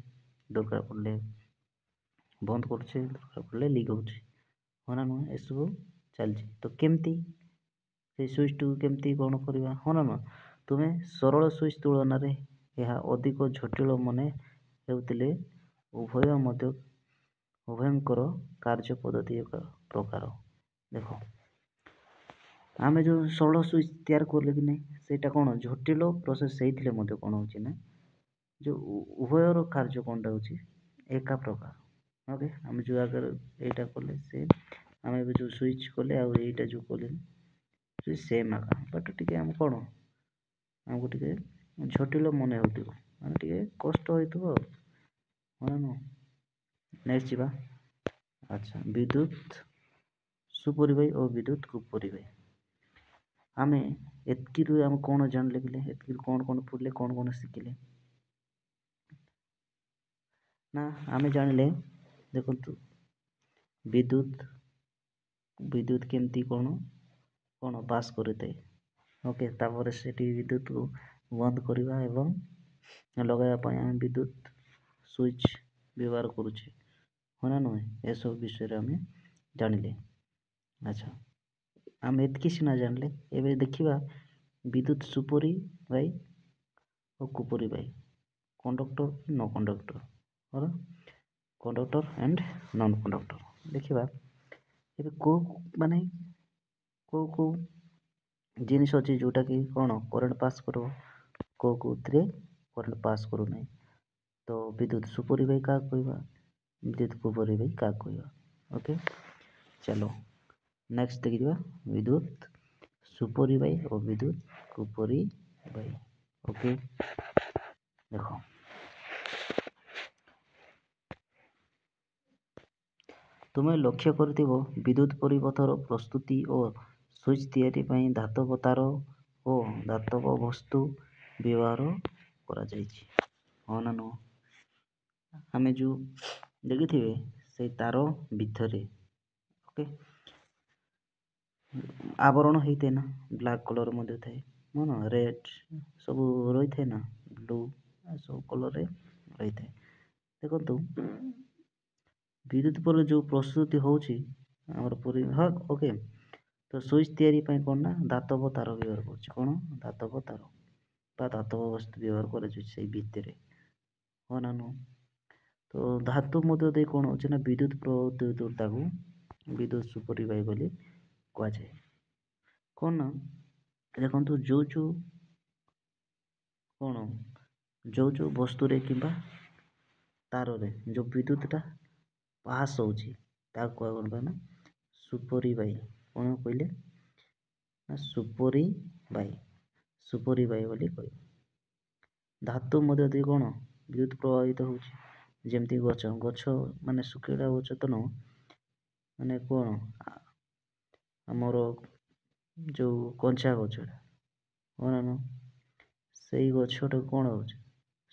ଦରକାର ପଡ଼ିଲେ ବନ୍ଦ କରୁଛେ, ଦରକାର ପଡ଼ିଲେ ଲିଗାଉଛେ, ହଁ ନା ନୁହଁ। ଏସବୁ ଚାଲିଛି। ତ କେମିତି ସେଇ ସୁଇଚ୍ଟିକୁ କେମିତି କ'ଣ କରିବା, ହଁ ନା ନୁହଁ। ତୁମେ ସରଳ ସୁଇଚ୍ ତୁଳନାରେ ଏହା ଅଧିକ ଜଟିଳ ମନେ ହେଉଥିଲେ ଉଭୟଙ୍କର କାର୍ଯ୍ୟ ପଦ୍ଧତି ଏକ ପ୍ରକାର। ଦେଖ, ଆମେ ଯେଉଁ ସରଳ ସୁଇଚ୍ ତିଆରି କଲେ କି ନାହିଁ, ସେଇଟା କ'ଣ ଜଟିଳ ପ୍ରୋସେସ୍ ହେଇଥିଲେ ମଧ୍ୟ କ'ଣ ହେଉଛି ନା, ଯେଉଁ ଉଭୟର କାର୍ଯ୍ୟ କ'ଣଟା ହେଉଛି ଏକା ପ୍ରକାର। ଓକେ, ଆମେ ଯେଉଁ ଆଗରେ ଏଇଟା କଲେ ସେ ଆମେ ଏବେ ଯେଉଁ ସୁଇଚ୍ କଲେ ଆଉ ଏଇଟା ଯେଉଁ କଲେ ସେମ୍ ଆକା, ବଟ୍ ଟିକେ ଆମେ କ'ଣ ଆମକୁ ଟିକେ ଜଟିଳ ମନେ ହେଉଥିବ, ମାନେ ଟିକେ କଷ୍ଟ ହେଇଥିବ ଆଉ, ହଁ ନା ନୁହଁ। ନେକ୍ସଟ ଯିବା। ଆଚ୍ଛା, ବିଦ୍ୟୁତ ସୁପରିବାହୀ ଓ ବିଦ୍ୟୁତ କୁପରିବାହୀ। ଆମେ ଏତିକିରୁ ଆମେ କ'ଣ ଜାଣିଲେ କି, ଏତିକିରୁ କ'ଣ ପଢ଼ିଲେ, କ'ଣ ଶିଖିଲେ ନା, ଆମେ ଜାଣିଲେ ଦେଖନ୍ତୁ ବିଦ୍ୟୁତ କେମିତି କ'ଣ ପାସ୍ କରିଥାଏ। ଓକେ, ତାପରେ ସେଠି ବିଦ୍ୟୁତକୁ ବନ୍ଦ କରିବା ଏବଂ ଲଗାଇବା ପାଇଁ ଆମେ ବିଦ୍ୟୁତ ସୁଇଚ୍ ବ୍ୟବହାର କରୁଛେ, ହଁ ନା ନୁହେଁ। ଏସବୁ ବିଷୟରେ ଆମେ ଜାଣିଲେ। ଆଚ୍ଛା, ଆମେ ଏତିକି ସିନା ଜାଣିଲେ, ଏବେ ଦେଖିବା ବିଦ୍ୟୁତ ସୁପରିବାହୀ ଓ କୁପରିବାହୀ, କଣ୍ଡକ୍ଟର ନ conductor, conductor and non conductor. ଦେଖିବା ଏବେ କେଉଁ ଜିନିଷ ଅଛି ଯେଉଁଟାକି କ'ଣ କରେଣ୍ଟ ପାସ୍ କରିବ, କେଉଁଥିରେ କରେଣ୍ଟ ପାସ୍ କରୁନାହିଁ। ତ ବିଦ୍ୟୁତ ସୁପରିବାହୀ କାହାକୁ କହିବା, ବିଦ୍ୟୁତ କୁପରିବାହୀ କାହାକୁ କହିବା। ଓକେ, ଚାଲ ନେକ୍ସଟ ଦେଖିଯିବା ବିଦ୍ୟୁତ ସୁପରିବାହୀ ଓ ବିଦ୍ୟୁତ କୁପରିବାହୀ। ଓକେ, ଦେଖ, ତୁମେ ଲକ୍ଷ୍ୟ କରିଥିବ ବିଦ୍ୟୁତ ପରିପଥର ପ୍ରସ୍ତୁତି ଓ ସୁଇଚ୍ ତିଆରି ପାଇଁ ଧାତବ ତାର ଓ ଧାତବ ବସ୍ତୁ ବ୍ୟବହାର କରାଯାଇଛି, ହଁ ନା ନୁହଁ। ଆମେ ଯେଉଁ ଦେଖିଥିବେ ସେଇ ତାର ଭିତରେ ଓକେ ଆବରଣ ହେଇଥାଏ ନା, ବ୍ଲାକ୍ କଲର୍ ମଧ୍ୟ ଥାଏ, ହଁ ନା, ରେଡ୍ ସବୁ ରହିଥାଏ ନା, ବ୍ଲୁ ସବୁ କଲର୍ରେ ରହିଥାଏ। ଦେଖନ୍ତୁ ବିଦ୍ୟୁତ ପରେ ଯେଉଁ ପ୍ରସ୍ତୁତି ହେଉଛି ଆମର ହଁ ଓକେ, ତ ସୁଇଚ୍ ତିଆରି ପାଇଁ କ'ଣ ନା ଧାତବ ତାର ବ୍ୟବହାର କରୁଛି, କ'ଣ ଧାତବ ତାର ବା ଧାତବ ବସ୍ତୁ ବ୍ୟବହାର କରାଯାଉଛି ସେଇ ଭିତରେ, ହଁ ନା ନୁହଁ। ତ ଧାତୁ ମଧ୍ୟ ଦେଇ କ'ଣ ହେଉଛି ନା ବିଦ୍ୟୁତ ପ୍ରଦ୍ୟୁତତାକୁ ବିଦ୍ୟୁତ ସୁପରିବାହୀ ବୋଲି କୁହାଯାଏ। କ'ଣ ନା ଦେଖନ୍ତୁ ଯେଉଁ ବସ୍ତୁରେ କିମ୍ବା ତାରରେ ଯେଉଁ ବିଦ୍ୟୁତଟା ପାସ୍ ହେଉଛି ତାକୁ କ'ଣ ନା ସୁପରିବାହୀ, କ'ଣ କହିଲେ ନା ସୁପରିବାହୀ ବୋଲି କହିବେ। ଧାତୁ ମଧ୍ୟ ଦେଇ କ'ଣ ବିଦ୍ୟୁତ ପ୍ରବାହିତ ହେଉଛି, ଯେମିତି ଗଛ ମାନେ ଶୁଖିଲା ଗଛ ତ ନୁହଁ, ମାନେ କ'ଣ ଆମର ଯେଉଁ କଞ୍ଚା ଗଛଟା, ହଁ ନା ନୁହଁ, ସେଇ ଗଛଟା କ'ଣ ହେଉଛି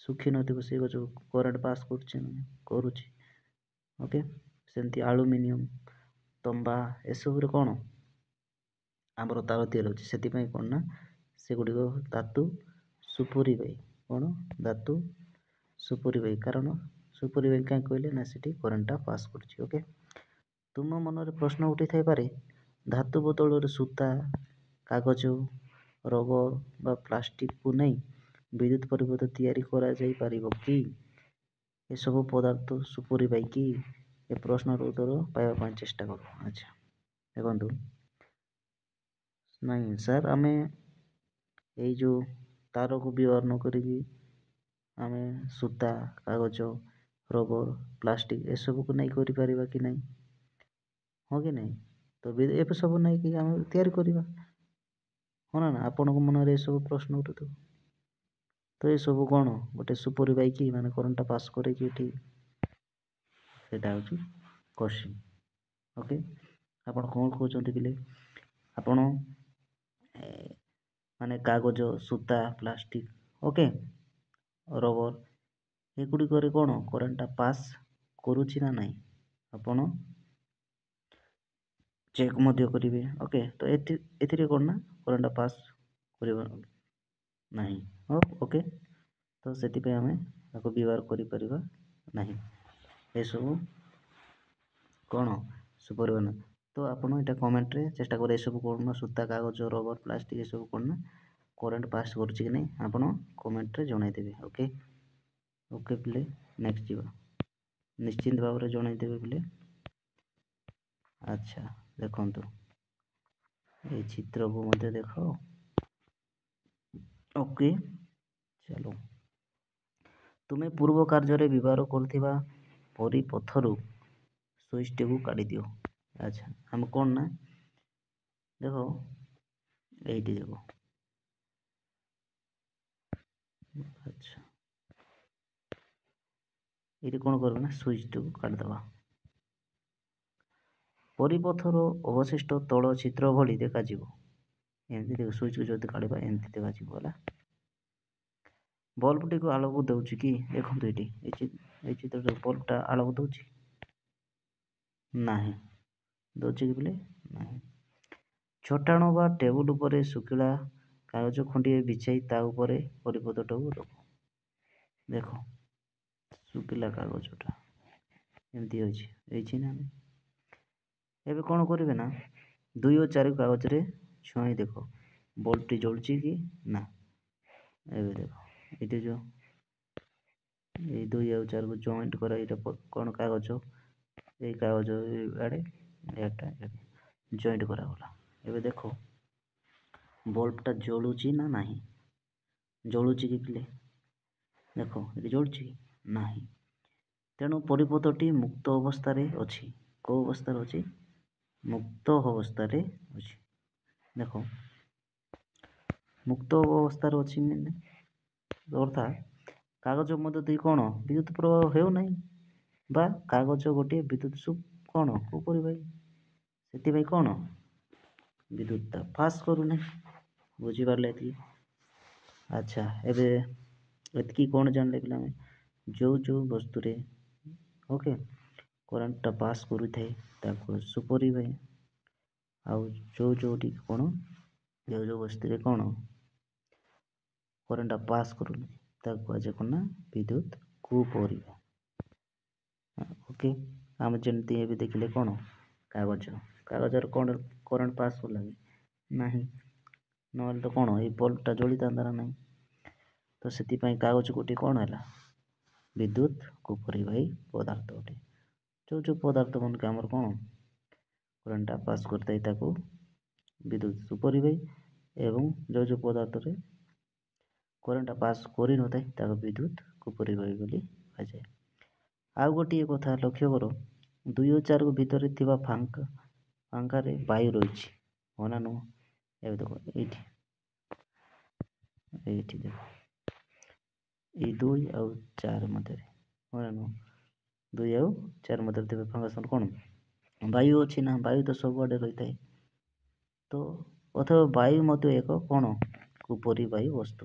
ଶୁଖି ନଥିବ, ସେଇ ଗଛକୁ କରେଣ୍ଟ ପାସ୍ କରୁଛି। ଓକେ, ସେମିତି ଆଲୁମିନିୟମ, ତମ୍ବା ଏସବୁରେ କ'ଣ ଆମର ତାର ତିଆରି ହେଉଛି, ସେଥିପାଇଁ କ'ଣ ନା ସେଗୁଡ଼ିକ ଧାତୁ ସୁପରିବାହୀ କ'ଣ ଧାତୁ ସୁପରିବାହୀ, କାରଣ ସୁପରିବାହୀ କାହିଁ କହିଲେ ନା ସେଠି କରେଣ୍ଟଟା ପାସ୍ କରୁଛି। ଓକେ, ତୁମ ମନରେ ପ୍ରଶ୍ନ ଉଠିଥାଇପାରେ ଧାତୁ ବଦଳରେ ସୂତା, କାଗଜ, ରବର ବା ପ୍ଲାଷ୍ଟିକକୁ ନେଇ ବିଦ୍ୟୁତ ପରିପଥ ତିଆରି କରାଯାଇପାରିବ କି? ଏସବୁ ପଦାର୍ଥ ସୁପରିବାହୀ କି? ଏ ପ୍ରଶ୍ନର ଉତ୍ତର ପାଇବା ପାଇଁ ଚେଷ୍ଟା କର। ଆଚ୍ଛା ଦେଖନ୍ତୁ, ନାଇଁ ସାର୍ ଆମେ ଏଇ ଯେଉଁ ତାରକୁ ବ୍ୟବହାର ନ କରିକି ଆମେ ସୂତା, କାଗଜ, ରବର, ପ୍ଲାଷ୍ଟିକ ଏସବୁକୁ ନେଇ କରିପାରିବା କି ନାହିଁ? ହଁ କି ନାହିଁ? ତ ଏବେ ସବୁ ନେଇକି ଆମେ ତିଆରି କରିବା, ହଁ ନା? ଆପଣଙ୍କ ମନରେ ଏସବୁ ପ୍ରଶ୍ନ ଉଠୁଥିବ। ତ ଏସବୁ କ'ଣ ଗୋଟେ ସୁପରିବାହୀ କି, ମାନେ କରେଣ୍ଟଟା ପାସ୍ କରେକି ଏଠି? ସେଇଟା ହେଉଛି କୋଶ୍ଚିନ୍। ଓକେ, ଆପଣ କ'ଣ କହୁଛନ୍ତି ପିଲେ? ଆପଣ ମାନେ କାଗଜ, ସୂତା, ପ୍ଲାଷ୍ଟିକ, ଓକେ, ରବର ଏଗୁଡ଼ିକରେ କ'ଣ କରେଣ୍ଟଟା ପାସ୍ କରୁଛି ନା ନାହିଁ ଆପଣ ଚେକ୍ ମଧ୍ୟ କରିବେ। ଓକେ, ତ ଏଥିରେ କ'ଣ ନା କରେଣ୍ଟଟା ପାସ୍ କରିବ ନାହିଁ। ଓକେ, ତ ସେଥିପାଇଁ ଆମେ ତାକୁ ବ୍ୟବହାର କରିପାରିବା ନାହିଁ। ଏସବୁ କ'ଣ ସୁପରିବାହୀ ନାହିଁ। ତ ଆପଣ ଏଇଟା କମେଣ୍ଟରେ ଚେଷ୍ଟା କରିବେ ଏସବୁ କ'ଣ ନା ସୂତା, କାଗଜ, ରବର, ପ୍ଲାଷ୍ଟିକ ଏସବୁ କ'ଣ ନା କରେଣ୍ଟ ପାସ୍ କରୁଛି କି ନାହିଁ ଆପଣ କମେଣ୍ଟରେ ଜଣାଇଦେବେ। ଓକେ ଓକେ ପିଲେ, ନେକ୍ସଟ ଯିବା। ନିଶ୍ଚିନ୍ତ ଭାବରେ ଜଣାଇଦେବେ ପିଲେ। ଆଚ୍ଛା ଦେଖନ୍ତୁ, ଏଇ ଚିତ୍ରକୁ ମଧ୍ୟ ଦେଖ। ଓକେ ଚାଲ, ତୁମେ ପୂର୍ବ କାର୍ଯ୍ୟରେ ବ୍ୟବହାର କରୁଥିବା ପରିପଥରୁ ସୁଇଚଟିକୁ କାଢ଼ିଦିଅ। ଆଚ୍ଛା ଆମେ କ'ଣ ନା ଦେଖ, ଏଇଠି ଦେଖ। ଆଚ୍ଛା ଏଇଠି କ'ଣ କରିବା ନା ସୁଇଚଟିକୁ କାଢ଼ିଦେବା। ପରିପଥର ଅବଶିଷ୍ଟ ତଳ ଚିତ୍ର ଭଳି ଦେଖାଯିବ। ଏମିତି ଦେଖ, ସୁଇଚକୁ ଯଦି କାଢ଼ିବା ଏମିତି ଦେଖାଯିବ ହେଲା। ବଲ୍ବଟିକୁ ଆଲୋକ ଦେଉଛି କି? ଦେଖନ୍ତୁ ଏଇଠି ଏଇ ଚିତ୍ରରେ ବଲ୍ବଟା ଆଲୋକ ଦେଉଛି ନାହିଁ, ଦେଉଛି କି ପିଲେ? ନାହିଁ। ଚଟାଣ ବା ଟେବୁଲ ଉପରେ ଶୁଖିଲା କାଗଜ ଖଣ୍ଡିଏ ବିଛାଇ ତା ଉପରେ ପରିପଥଟାକୁ ରଖ। ଦେଖ ଶୁଖିଲା କାଗଜଟା ଏମିତି ହେଇଛି ନା? ଏବେ କ'ଣ କରିବେ ନା 2 ଓ 4 କାଗଜରେ ଛୁଆଁଇ ଦେଖ ବଲ୍ବଟି ଜଳୁଛି କି ନା। ଏବେ ଦେଖ ଏଇଠି ଯେଉଁ ଏଇ 2 ଆଉ 4କୁ ଜଏଣ୍ଟ କରା, ଏଇଟା କ'ଣ କାଗଜ, ଏଇ କାଗଜ ଆଡ଼େ ଏଟା ଜଏଣ୍ଟ କରାଗଲା। ଏବେ ଦେଖ ବଲ୍ବଟା ଜଳୁଛି ନା ନାହିଁ? ଜଳୁଛି କି ପିଲେ? ଦେଖ ଏଠି ଜଳୁଛି ନାହିଁ। ତେଣୁ ପରିପଥଟି ମୁକ୍ତ ଅବସ୍ଥାରେ ଅଛି। କେଉଁ ଅବସ୍ଥାରେ ଅଛି? ମୁକ୍ତ ଅବସ୍ଥାରେ ଅଛି। ଦେଖ ମୁକ୍ତ ଅବସ୍ଥାରେ ଅଛି ମାନେ ଅର୍ଥାତ୍ କାଗଜ ମଧ୍ୟ ଦେଇ କ'ଣ ବିଦ୍ୟୁତ ପ୍ରବାହ ହେଉନାହିଁ, ବା କାଗଜ ଗୋଟିଏ ବିଦ୍ୟୁତ କ'ଣ ସୁପରିବାହୀ, ସେଥିପାଇଁ କ'ଣ ବିଦ୍ୟୁତଟା ପାସ୍ କରୁନାହିଁ। ବୁଝିପାରିଲେ ଏତିକି? ଆଚ୍ଛା ଏବେ ଏତିକି କ'ଣ ଜାଣିଲେ ପିଲାମାନେ? ଯେଉଁ ବସ୍ତୁରେ ଓକେ କରେଣ୍ଟଟା ପାସ୍ କରୁଥାଏ ତାକୁ ସୁପରିବାହୀ, ଆଉ ଯେଉଁଠି କ'ଣ ଯେଉଁ ବସ୍ତୁରେ କ'ଣ କରେଣ୍ଟଟା ପାସ୍ କରୁନି ତାକୁ କୁହାଯାଏ କ'ଣ ନା ବିଦ୍ୟୁତ କୁପରିବାହୀ। ଓକେ, ଆମେ ଯେମିତି ଏବେ ଦେଖିଲେ କ'ଣ କାଗଜରେ କ'ଣ କରେଣ୍ଟ ପାସ୍ କଲା କି ନାହିଁ? ନହେଲେ ତ କ'ଣ ଏଇ ବଲ୍ବଟା ଜଳିଥାନ୍ତା ନା ନାହିଁ? ତ ସେଥିପାଇଁ କାଗଜ ଗୋଟିଏ କ'ଣ ହେଲା ବିଦ୍ୟୁତ କୁପରିବାହୀ ପଦାର୍ଥ ଅଟେ। ଯେଉଁ ପଦାର୍ଥ ମାନଙ୍କୁ ଆମର କ'ଣ କରେଣ୍ଟଟା ପାସ୍ କରିଥାଏ ତାକୁ ବିଦ୍ୟୁତ ସୁପରିବାହୀ, ଏବଂ ଯେଉଁ ପଦାର୍ଥରେ କରେଣ୍ଟଟା ପାସ୍ କରିନଥାଏ ତାକୁ ବିଦ୍ୟୁତ କୁପରିବାହୀ ବୋଲି କୁହାଯାଏ। ଆଉ ଗୋଟିଏ କଥା ଲକ୍ଷ୍ୟ କର, 2 ଓ 4 ଭିତରେ ଥିବା ଫାଙ୍କାରେ ବାୟୁ ରହିଛି, ହଁ ନା ନୁହଁ? ଏବେ ଦେଖ ଏଇଠି ଦେଖ ଏଇ 2 ଆଉ 4 ମଧ୍ୟରେ, ହଁ ନା ନୁହଁ? 2 ଆଉ 4 ମଧ୍ୟରେ ଥିବା ଫାଙ୍କା ସ୍ଥାନ କ'ଣ ବାୟୁ ଅଛି ନା? ବାୟୁ ତ ସବୁଆଡ଼େ ରହିଥାଏ। ତ ଅଥବା ବାୟୁ ମଧ୍ୟ ଏକ କ'ଣ କୁପରିବାହୀ ବସ୍ତୁ।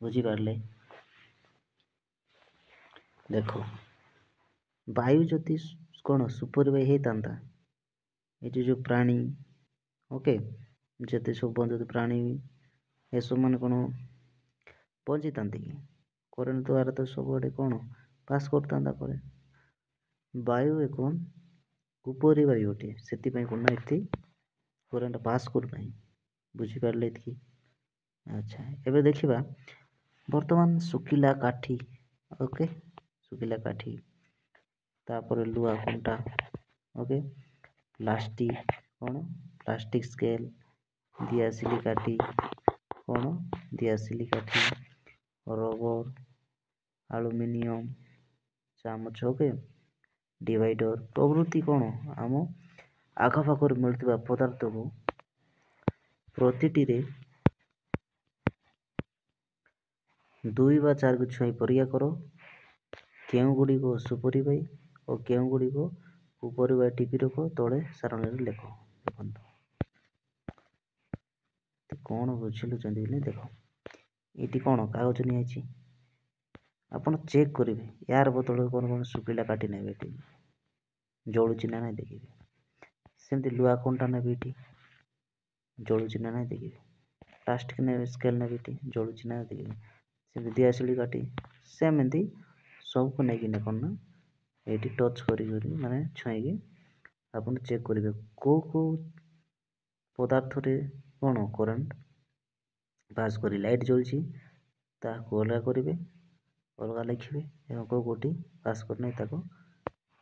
ବୁଝିପାରିଲେ? ଦେଖ ବାୟୁ ଯଦି କ'ଣ ସୁପରିବାହୀ ହେଇଥାନ୍ତା, ଏଠି ଯେଉଁ ପ୍ରାଣୀ ଓକେ ଯେତେ ସବୁ ବଞ୍ଚିତ ପ୍ରାଣୀ ଏସବୁ ମାନେ କ'ଣ ବଞ୍ଚିଥାନ୍ତି କି? କରେଣ୍ଟ ଦ୍ୱାରା ତ ସବୁଆଡ଼େ କ'ଣ ପାସ୍ କରୁଥାନ୍ତା କରେଣ୍ଟ। ବାୟୁ ଏକ କୁପରି ବାୟୁ ଅଟେ, ସେଥିପାଇଁ କ'ଣ ନା ଏଠି କରେଣ୍ଟ ପାସ୍ କରୁନାହିଁ। ବୁଝିପାରିଲେ ଏତିକି? ଆଚ୍ଛା, ଏବେ ଦେଖିବା ବର୍ତ୍ତମାନ ଶୁଖିଲା କାଠି। ଓକେ, ଶୁଖିଲା କାଠି, ତାପରେ ଲୁହା କଣ୍ଟା। ଓକେ, ପ୍ଲାଷ୍ଟିକ କ'ଣ ପ୍ଲାଷ୍ଟିକ ସ୍କେଲ, ଦିଆସିଲି କାଠି କ'ଣ ଦିଆସିଲି କାଠି, ରବର, ଆଲୁମିନିୟମ ଚାମଚ, ଓକେ, ଡିଭାଇଡର ପ୍ରଭୃତି କ'ଣ ଆମ ଆଖପାଖରେ ମିଳୁଥିବା ପଦାର୍ଥକୁ ପ୍ରତିଟିରେ 2 ବା 4କୁ ଛୁଇଁ ପରୀକ୍ଷା କର। କେଉଁ ଗୁଡ଼ିକ ସୁପରିବାହୀ ଓ କେଉଁ ଗୁଡ଼ିକ କୁପରିବାହୀ ଟିପି ରଖ, ତଳେ ସାରଣୀରେ ଲେଖ। ଦେଖନ୍ତୁ କ'ଣ ବୁଝିଲୁଛନ୍ତି ବୋଲି ଦେଖ, ଏଇଠି କ'ଣ କାଗଜ ନିଆଯାଇଛି, ଆପଣ ଚେକ୍ କରିବେ ୟାର ବଦଳରେ କ'ଣ ଶୁଖିଲା କାଟି ନେବେ, ଏଠି ଜଳୁଛି ନା ନାହିଁ ଦେଖିବେ। ସେମିତି ଲୁହା କଣ୍ଟା ନେବେ, ଏଠି ଜଳୁଛି ନା ନାହିଁ ଦେଖିବେ। ପ୍ଲାଷ୍ଟିକ ନେବେ, ସ୍କେଲ ନେବେ, ଏଠି ଜଳୁଛି ନା ଦେଖିବେ। ସେମିତି ଦିଆସିଲି କାଠି, ସେମିତି ସବୁକୁ ନେଇକିନା କ'ଣ ନା ଏଇଠି ଟଚ୍ କରି ମାନେ ଛୁଇଁକି ଆପଣ ଚେକ୍ କରିବେ କେଉଁ ପଦାର୍ଥରେ କ'ଣ କରେଣ୍ଟ ପାସ୍ କରି ଲାଇଟ୍ ଜଳୁଛି, ତାହାକୁ ଅଲଗା କରିବେ, ଅଲଗା ଲେଖିବେ, ଏବଂ କେଉଁଠି ପାସ୍ କରିନାହିଁ ତାକୁ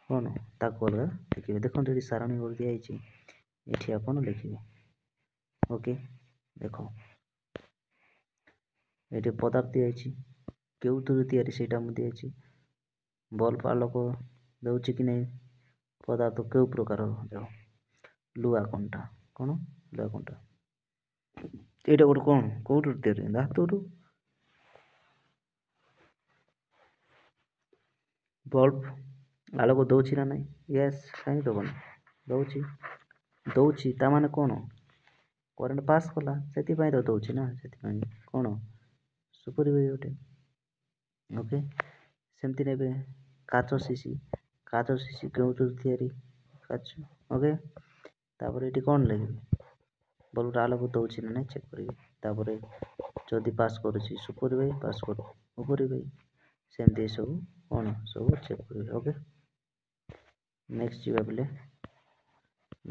ଅଲଗା ଲେଖିବେ। ଦେଖନ୍ତୁ ଏଠି ସାରଣୀ କରି ଦିଆଯାଇଛି, ଏଠି ଆପଣ ଲେଖିବେ। ଓକେ, ଦେଖ ଏଠି ପଦାର୍ଥ ଦିଆଯାଇଛି, କେଉଁଥିରୁ ତିଆରି ସେଇଟା ମୁଁ ଦିଆଯାଇଛି। ବଲ୍ବ ଆଲୋକ ଦେଉଛି କି ନାହିଁ, ପଦାର୍ଥ କେଉଁ ପ୍ରକାର, ଦେଖ ଲୁହା କଣ୍ଟା, କ'ଣ ଲୁହା କଣ୍ଟା, ଏଇଟା ଗୋଟେ କ'ଣ କେଉଁଠୁ ତିଆରି, ଧାତୁରୁ। ବଲ୍ବ ଆଲୋକ ଦେଉଛି ନା ନାହିଁ, ୟେସ୍, କାହିଁକି ଦେବନି, ଦେଉଛି ତାମାନେ କ'ଣ କରେଣ୍ଟ ପାସ୍ କଲା, ସେଥିପାଇଁ ତ ଦେଉଛି ନା, ସେଥିପାଇଁ କ'ଣ ସୁପରିବାହୀ ଅଟେ। ଓକେ, ସେମିତି ନେବେ କାଚ ଶିଶି, କାଚ ଶିଶି କେଉଁଥିରୁ ତିଆରି, କାଚ। ଓକେ, ତାପରେ ଏଠି କ'ଣ ଲେଖିବେ, ବଲ୍ବର ଆଲୋକ ଦେଉଛି ନା ନାହିଁ ଚେକ୍ କରିବେ। ତାପରେ ଯଦି ପାସ୍ କରୁଛି ସୁପରିବାହୀ, ପାସ୍ କରୁ ଉପରିବାହୀ, ସେମିତି ସବୁ କ'ଣ ସବୁ ଚେକ୍ କରିବେ। ଓକେ, ନେକ୍ସଟ ଯିବା ବେଲେ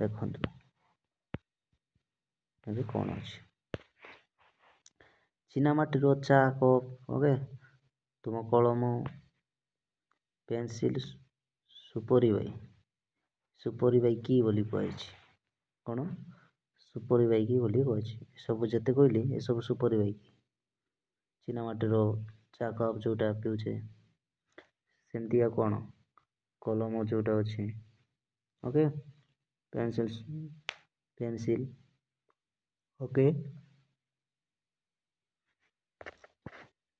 ଦେଖନ୍ତୁ ଏବେ କ'ଣ ଅଛି। ଚୀନାମାଟିର ଚା କପ୍, ଓକେ, ତୁମ କଲମ, ପେନସିଲ ସୁପରିବାହୀ। ସୁପରିବାହୀ କି ବୋଲି କୁହାଯାଇଛି, କ'ଣ ସୁପରିବାହୀ କି ବୋଲି କୁହାଯାଇଛି। ସବୁ ଯେତେ କହିଲି ଏସବୁ ସୁପରିବାହୀ। ଚୀନାମାଟିର ଚା କପ୍ ଯେଉଁଟା ପିଉଛେ, ସେମିତି ଆଉ କ'ଣ କଲମ ଯେଉଁଟା ଅଛି, ଓକେ, ପେନସିଲ, ଓକେ,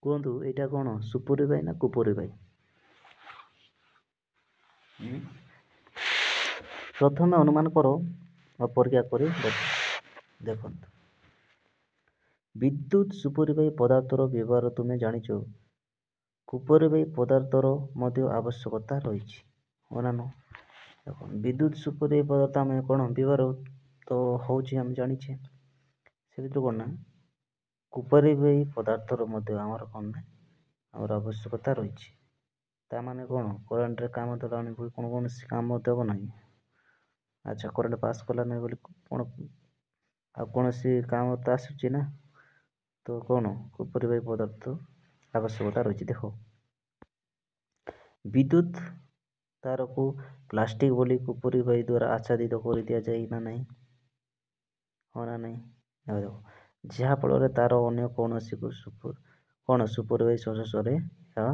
କୁହନ୍ତୁ ଏଇଟା କ'ଣ ସୁପରିବାହୀ ନା କୁପରିବାହୀ? ପ୍ରଥମେ ଅନୁମାନ କର ବା ପରୀକ୍ଷା କରି ଦେଖନ୍ତୁ। ବିଦ୍ୟୁତ୍ ସୁପରିବାହୀ ପଦାର୍ଥର ବ୍ୟବହାର ତୁମେ ଜାଣିଛ, କୁପରିବାହୀ ପଦାର୍ଥର ମଧ୍ୟ ଆବଶ୍ୟକତା ରହିଛି, ହଁ ନା? ଦେଖନ୍ତୁ ବିଦ୍ୟୁତ୍ ସୁପରିବାହୀ ପଦାର୍ଥ ଆମେ କ'ଣ ବ୍ୟବହାର ତ ହେଉଛି ଆମେ ଜାଣିଛେ, ସେ ଭିତରୁ କ'ଣ ନା କୁପରିବାହୀ ପଦାର୍ଥର ମଧ୍ୟ ଆମର କ'ଣ ନା ଆମର ଆବଶ୍ୟକତା ରହିଛି। ତା ମାନେ କ'ଣ କରେଣ୍ଟରେ କାମ ଦେଲାନି ବୋଲି କ'ଣ କୌଣସି କାମ ଦେବ ନାହିଁ। ଆଚ୍ଛା, କରେଣ୍ଟ ପାସ୍ କଲା ନାହିଁ ବୋଲି କ'ଣ ଆଉ କୌଣସି କାମ ତ ଆସୁଛି ନା, ତ କ'ଣ କୁପରିବାହୀ ପଦାର୍ଥ ଆବଶ୍ୟକତା ରହିଛି। ଦେଖ ବିଦ୍ୟୁତ୍ ତାରକୁ ପ୍ଲାଷ୍ଟିକ ବୋଲି କୁପରିବାହୀ ଦ୍ୱାରା ଆଚ୍ଛାଦିତ କରିଦିଆଯାଏ ନା ନାହିଁ, ହଁ ନା ନାହିଁ? ଏବେ ଦେଖ ଯାହାଫଳରେ ତାର ଅନ୍ୟ କୌଣସି କ'ଣ ସୁପରିବାହୀ ସଂଶ୍ଳେଷରେ ଏହା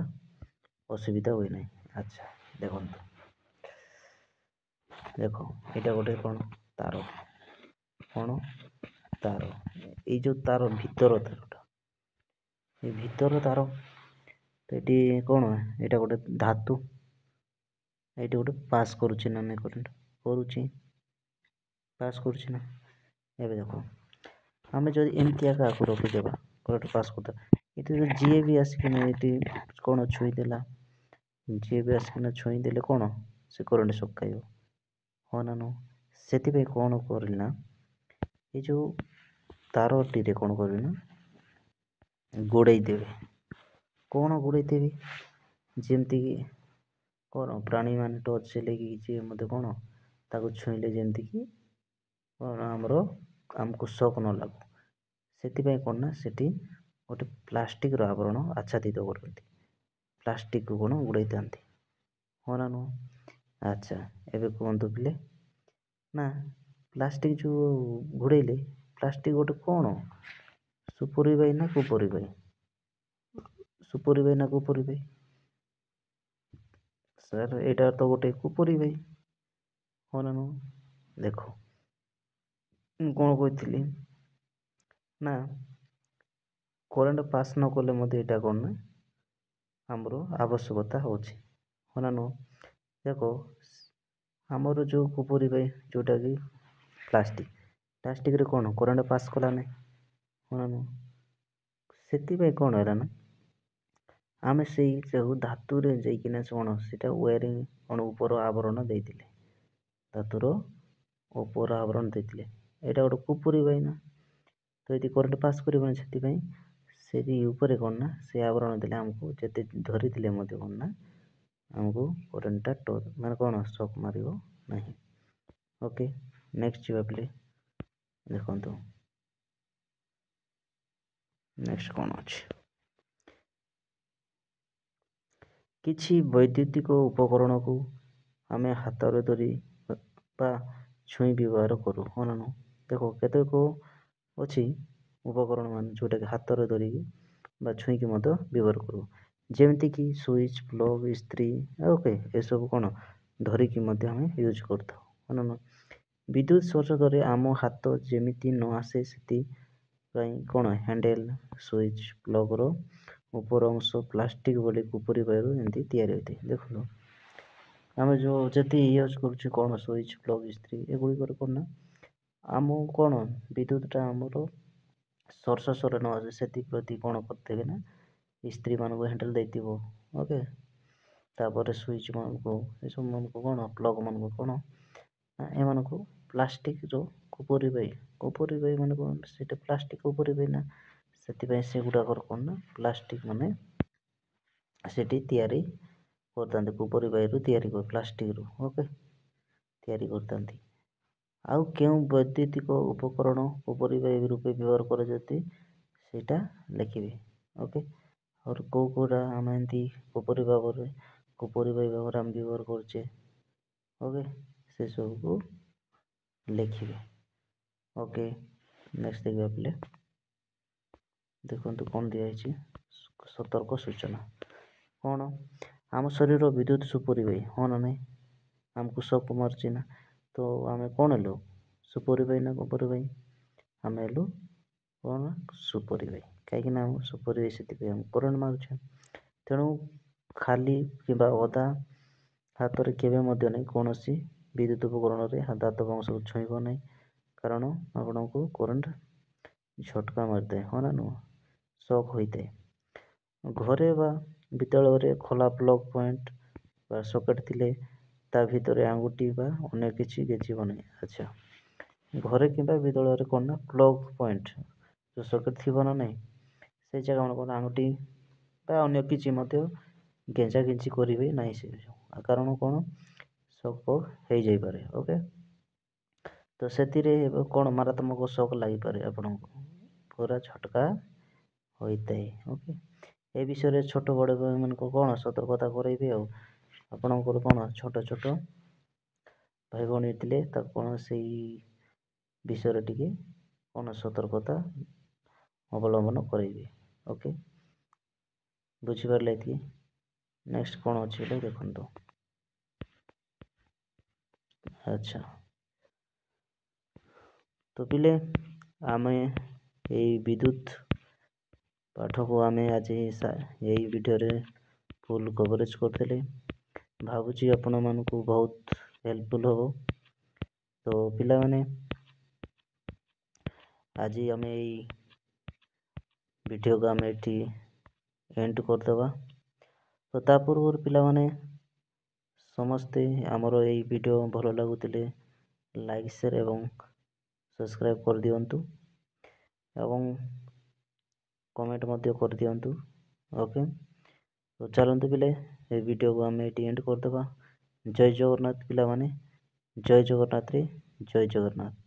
ଅସୁବିଧା ହୁଏ ନାହିଁ। ଆଚ୍ଛା, ଦେଖନ୍ତୁ ଦେଖ ଏଇଟା ଗୋଟେ କ'ଣ ତାର, କ'ଣ ତାର, ଏଇ ଯେଉଁ ତାର ଭିତର ତାରଟା, ଏଇ ଭିତର ତାର, ଏଠି କ'ଣ ଏଇଟା ଗୋଟେ ଧାତୁ, ଏଇଠି ଗୋଟେ ପାସ୍ କରୁଛି ନା ନାହିଁ କରେଣ୍ଟ, କରୁଛି, ପାସ୍ କରୁଛି ନା। ଏବେ ଦେଖ ଆମେ ଯଦି ଏମିତି ଆକୁ ରଖିଦେବା କରେଣ୍ଟ ପାସ୍ କରିଦେବା, ଏଠି ଯଦି ଯିଏ ବି ଆସିକିନା ଏଠି କ'ଣ ଛୁଇଁଦେଲା, ଯିଏ ବି ଆସିକିନା ଛୁଇଁଦେଲେ କ'ଣ ସେ କରେଣ୍ଟ ସକ୍ ଖାଇବ, ହଁ ନା ନୁହଁ? ସେଥିପାଇଁ କ'ଣ କରିଲି ନା ଏଇ ଯେଉଁ ତାରଟିରେ କ'ଣ କରିବି ନା ଗୋଡ଼େଇ ଦେବେ, କ'ଣ ଘୋଡ଼େଇଥିବି ଯେମିତିକି କ'ଣ ପ୍ରାଣୀମାନେ ଟର୍ଚ୍ଚ ଚଲେଇକି କିଛି ମୋତେ କ'ଣ ତାକୁ ଛୁଇଁଲେ ଯେମିତିକି କ'ଣ ଆମକୁ ଶକ୍ ନ ଲାଗୁ, ସେଥିପାଇଁ କ'ଣ ନା ସେଠି ଗୋଟେ ପ୍ଲାଷ୍ଟିକ୍ର ଆବରଣ ଆଚ୍ଛାଦିତ କରନ୍ତି, ପ୍ଲାଷ୍ଟିକ୍କୁ କ'ଣ ଘୋଡ଼େଇଥାନ୍ତି, ହଁ ନା ନୁହଁ? ଆଚ୍ଛା, ଏବେ କୁହନ୍ତୁ ପିଲେ, ନା ପ୍ଲାଷ୍ଟିକ୍ ଯେଉଁ ଘୋଡ଼େଇଲେ ପ୍ଲାଷ୍ଟିକ୍ ଗୋଟେ କ'ଣ ସୁପରିବାହୀ ନା କୁପରିବାହୀ? ସୁପରିବାହୀ ନା କୁପରିବାହୀ? ସାର୍ ଏଇଟା ତ ଗୋଟେ କୁପରିବାହୀ, ହଁ ନା ନୁହଁ? ଦେଖ ମୁଁ କ'ଣ କହିଥିଲି ନା କରେଣ୍ଟ ପାସ୍ ନ କଲେ ମଧ୍ୟ ଏଇଟା କ'ଣ ନା ଆମର ଆବଶ୍ୟକତା ହେଉଛି, ହଁ ନା ନୁହଁ? ଦେଖ ଆମର ଯେଉଁ କୁପରିବାହୀ ଯେଉଁଟାକି ପ୍ଲାଷ୍ଟିକ୍ରେ କ'ଣ କରେଣ୍ଟ ପାସ୍ କଲା ନାହିଁ, ହଁ ନା ନୁହଁ? ସେଥିପାଇଁ କ'ଣ ହେଲା ନା ଆମେ ସେଇ ଯେଉଁ ଧାତୁରେ ଯାଇକିନା କ'ଣ ସେଇଟା ୱାରିଂ କ'ଣ ଉପର ଆବରଣ ଦେଇଥିଲେ, ଧାତୁର ଉପର ଆବରଣ ଦେଇଥିଲେ, ଏଇଟା ଗୋଟେ କୁପରିବାହୀ ନା, ତ ଏଠି କରେଣ୍ଟ ପାସ୍ କରିବନି, ସେଥିପାଇଁ ସେଠି ଉପରେ କ'ଣ ନା ସେ ଆବରଣ ଦେଲେ ଆମକୁ ଯେତେ ଧରିଥିଲେ ମଧ୍ୟ କ'ଣ ନା ଆମକୁ କରେଣ୍ଟଟା ମାନେ କ'ଣ ସକ୍ ମାରିବ ନାହିଁ। ଓକେ, ନେକ୍ସଟ ଯିବା ପିଲେ, ଦେଖନ୍ତୁ ନେକ୍ସଟ କ'ଣ ଅଛି। କିଛି ବୈଦ୍ୟୁତିକ ଉପକରଣକୁ ଆମେ ହାତରେ ଧରି ବା ଛୁଇଁ ବ୍ୟବହାର କରୁ, ହଁ ନା ନୁହଁ? ଦେଖ କେତେକ ଅଛି ଉପକରଣ ମାନେ ଯେଉଁଟାକି ହାତରେ ଧରିକି ବା ଛୁଇଁକି ମଧ୍ୟ ବ୍ୟବହାର କରୁ, ଯେମିତିକି ସୁଇଚ୍, ପ୍ଲଗ୍, ଇସ୍ତ୍ରୀ, ଓକେ, ଏସବୁ କ'ଣ ଧରିକି ମଧ୍ୟ ଆମେ ୟୁଜ୍ କରିଥାଉ, ହଁ ନା ନୁହଁ? ବିଦ୍ୟୁତ ସଂଯୋଗରେ ଆମ ହାତ ଯେମିତି ନ ଆସେ ସେଥିପାଇଁ କ'ଣ ହ୍ୟାଣ୍ଡେଲ, ସୁଇଚ୍, ପ୍ଲଗ୍ର ଉପର ଅଂଶ ପ୍ଲାଷ୍ଟିକ୍ ଭଳି କୁପରିବାହୀରୁ ଏମିତି ତିଆରି ହୋଇଥାଏ। ଦେଖନ୍ତୁ ଆମେ ଯେଉଁ ଯେତିକି ୟୁଜ୍ କରୁଛୁ କ'ଣ ସୁଇଚ୍, ପ୍ଲଗ୍, ଇସ୍ତ୍ରୀ, ଏଗୁଡ଼ିକରେ କ'ଣ ନା ଆମକୁ କ'ଣ ବିଦ୍ୟୁତଟା ଆମର ସର୍ଶସରେ ନ ଆସେ ସେଥିପ୍ରତି କ'ଣ କରିଥିବେ ନା ଇସ୍ତ୍ରୀମାନଙ୍କୁ ହ୍ୟାଣ୍ଡେଲ ଦେଇଥିବ, ଓକେ, ତାପରେ ସୁଇଚ୍ ମାନଙ୍କୁ ଏସବୁ ମାନଙ୍କୁ କ'ଣ ପ୍ଲଗ୍ ମାନଙ୍କୁ କ'ଣ ଏମାନଙ୍କୁ ପ୍ଲାଷ୍ଟିକ୍ର କୁପରିବାହୀ ମାନେ କ'ଣ ସେଇଟା ପ୍ଲାଷ୍ଟିକ୍ କୁପରିବାହୀ ନା, ସେଥିପାଇଁ ସେଗୁଡ଼ାକର କ'ଣ ନା ପ୍ଲାଷ୍ଟିକ୍ ମାନେ ସେଠି ତିଆରି କରିଥାନ୍ତି, କୁପରିବାହୀରୁ ତିଆରି କରି ପ୍ଲାଷ୍ଟିକ୍ରୁ, ଓକେ, ତିଆରି କରିଥାନ୍ତି। ଆଉ କେଉଁ ବୈଦ୍ୟୁତିକ ଉପକରଣ କୁପରିବାହୀ ରୂପେ ବ୍ୟବହାର କରାଯାଉଛି ସେଇଟା ଲେଖିବେ, ଓକେ, ଆଉ କେଉଁଟା ଆମେ ଏମିତି କୁପରିବାହୀ ଭାବରେ ଆମେ ବ୍ୟବହାର କରୁଛେ, ଓକେ, ସେସବୁକୁ ଲେଖିବେ। ଓକେ, ନେକ୍ସଟ ଦେଖିବା ପିଲେ, ଦେଖନ୍ତୁ କ'ଣ ଦିଆହେଇଛି, ସତର୍କ ସୂଚନା କ'ଣ ଆମ ଶରୀର ବିଦ୍ୟୁତ ସୁପରିବାହୀ, ହଁ ନା ନାହିଁ? ଆମକୁ ସକ୍ ମାରୁଛି ନା, ତ ଆମେ କ'ଣ ହେଲୁ ସୁପରିବାହୀ ନା କୁପରିବାହୀ? ଆମେ ହେଲୁ କ'ଣ ସୁପରିବାହୀ, କାହିଁକିନା ଆମ ସୁପରିବାହୀ ସେଥିପାଇଁ ଆମକୁ କରେଣ୍ଟ ମାରୁଛେ, ତେଣୁ ଖାଲି କିମ୍ବା ଅଦା ହାତରେ କେବେ ମଧ୍ୟ ନାହିଁ କୌଣସି ବିଦ୍ୟୁତ ଉପକରଣରେ ଧାତବ ଅଂଶକୁ ଛୁଇଁବ ନାହିଁ, କାରଣ ଆପଣଙ୍କୁ କରେଣ୍ଟ ଝଟକା ମାରିଥାଏ, ହଁ ନା ନୁହଁ? ସକ୍ ହୋଇଥାଏ। ଘରେ ବା ବିଦ୍ୟାଳୟରେ ଖୋଲା ପ୍ଲଗ୍ ପଏଣ୍ଟ ବା ସକେଟ୍ ଥିଲେ ତା ଭିତରେ ଆଙ୍ଗୁଠି ବା ଅନ୍ୟ କିଛି ଗେଞ୍ଜିବ ନାହିଁ। ଆଚ୍ଛା, ଘରେ କିମ୍ବା ବିଦ୍ୟାଳୟରେ କ'ଣ ନା ପ୍ଲଗ୍ ପଏଣ୍ଟ ଯେଉଁ ସକେଟ୍ ଥିବ ନା ନାହିଁ, ସେ ଜାଗା କ'ଣ ଆଙ୍ଗୁଠି ବା ଅନ୍ୟ କିଛି ମଧ୍ୟ ଗେଞ୍ଜା ଗେଞ୍ଜି କରିବେ ନାହିଁ, ସେ କାରଣ କ'ଣ ସକ୍ ହେଇଯାଇପାରେ, ଓକେ, ତ ସେଥିରେ କ'ଣ ମାରାତ୍ମକ ସକ୍ ଲାଗିପାରେ, ଆପଣଙ୍କୁ ପୁରା ଝଟକା ହୋଇଥାଏ, ଓକେ। ଏ ବିଷୟରେ ଛୋଟ ବଡ଼ ଭାଇମାନଙ୍କୁ କ'ଣ ସତର୍କତା କରାଇବେ, ଆଉ ଆପଣଙ୍କର କ'ଣ ଛୋଟ ଛୋଟ ଭାଇ ଭଉଣୀ ଥିଲେ ତାକୁ କ'ଣ ସେଇ ବିଷୟରେ ଟିକେ କ'ଣ ସତର୍କତା ଅବଲମ୍ବନ କରାଇବେ, ଓକେ, ବୁଝିପାରିଲେ ଏତିକି। ନେକ୍ସଟ କ'ଣ ଅଛି ବୋଲି ଦେଖନ୍ତୁ। ଆଚ୍ଛା, ତ ପିଲେ ଆମେ ଏଇ ବିଦ୍ୟୁତ ପାଠକୁ ଆମେ ଆଜି ଏଇ ଭିଡ଼ିଓରେ ଫୁଲ୍ କଭରେଜ କରିଥିଲେ, ଭାବୁଛି ଆପଣମାନଙ୍କୁ ବହୁତ ହେଲ୍ପଫୁଲ୍ ହେବ। ତ ପିଲାମାନେ ଆଜି ଆମେ ଏଇ ଭିଡ଼ିଓକୁ ଆମେ ଏଠି ଏଣ୍ଡ କରିଦେବା। ତ ତା ପୂର୍ବରୁ ପିଲାମାନେ ସମସ୍ତେ ଆମର ଏଇ ଭିଡ଼ିଓ ଭଲ ଲାଗୁଥିଲେ ଲାଇକ୍, ସେୟାର ଏବଂ ସବସ୍କ୍ରାଇବ୍ କରିଦିଅନ୍ତୁ ଏବଂ କମେଣ୍ଟ ମଧ୍ୟ କରିଦିଅନ୍ତୁ, ଓକେ। ତ ଚାଲନ୍ତୁ ପିଲେ ଏ ଭିଡ଼ିଓକୁ ଆମେ ଏଠି ଏଣ୍ଡ କରିଦେବା। ଜୟ ଜଗନ୍ନାଥ ପିଲାମାନେ, ଜୟ ଜଗନ୍ନାଥ ରେ ଜୟ ଜଗନ୍ନାଥ।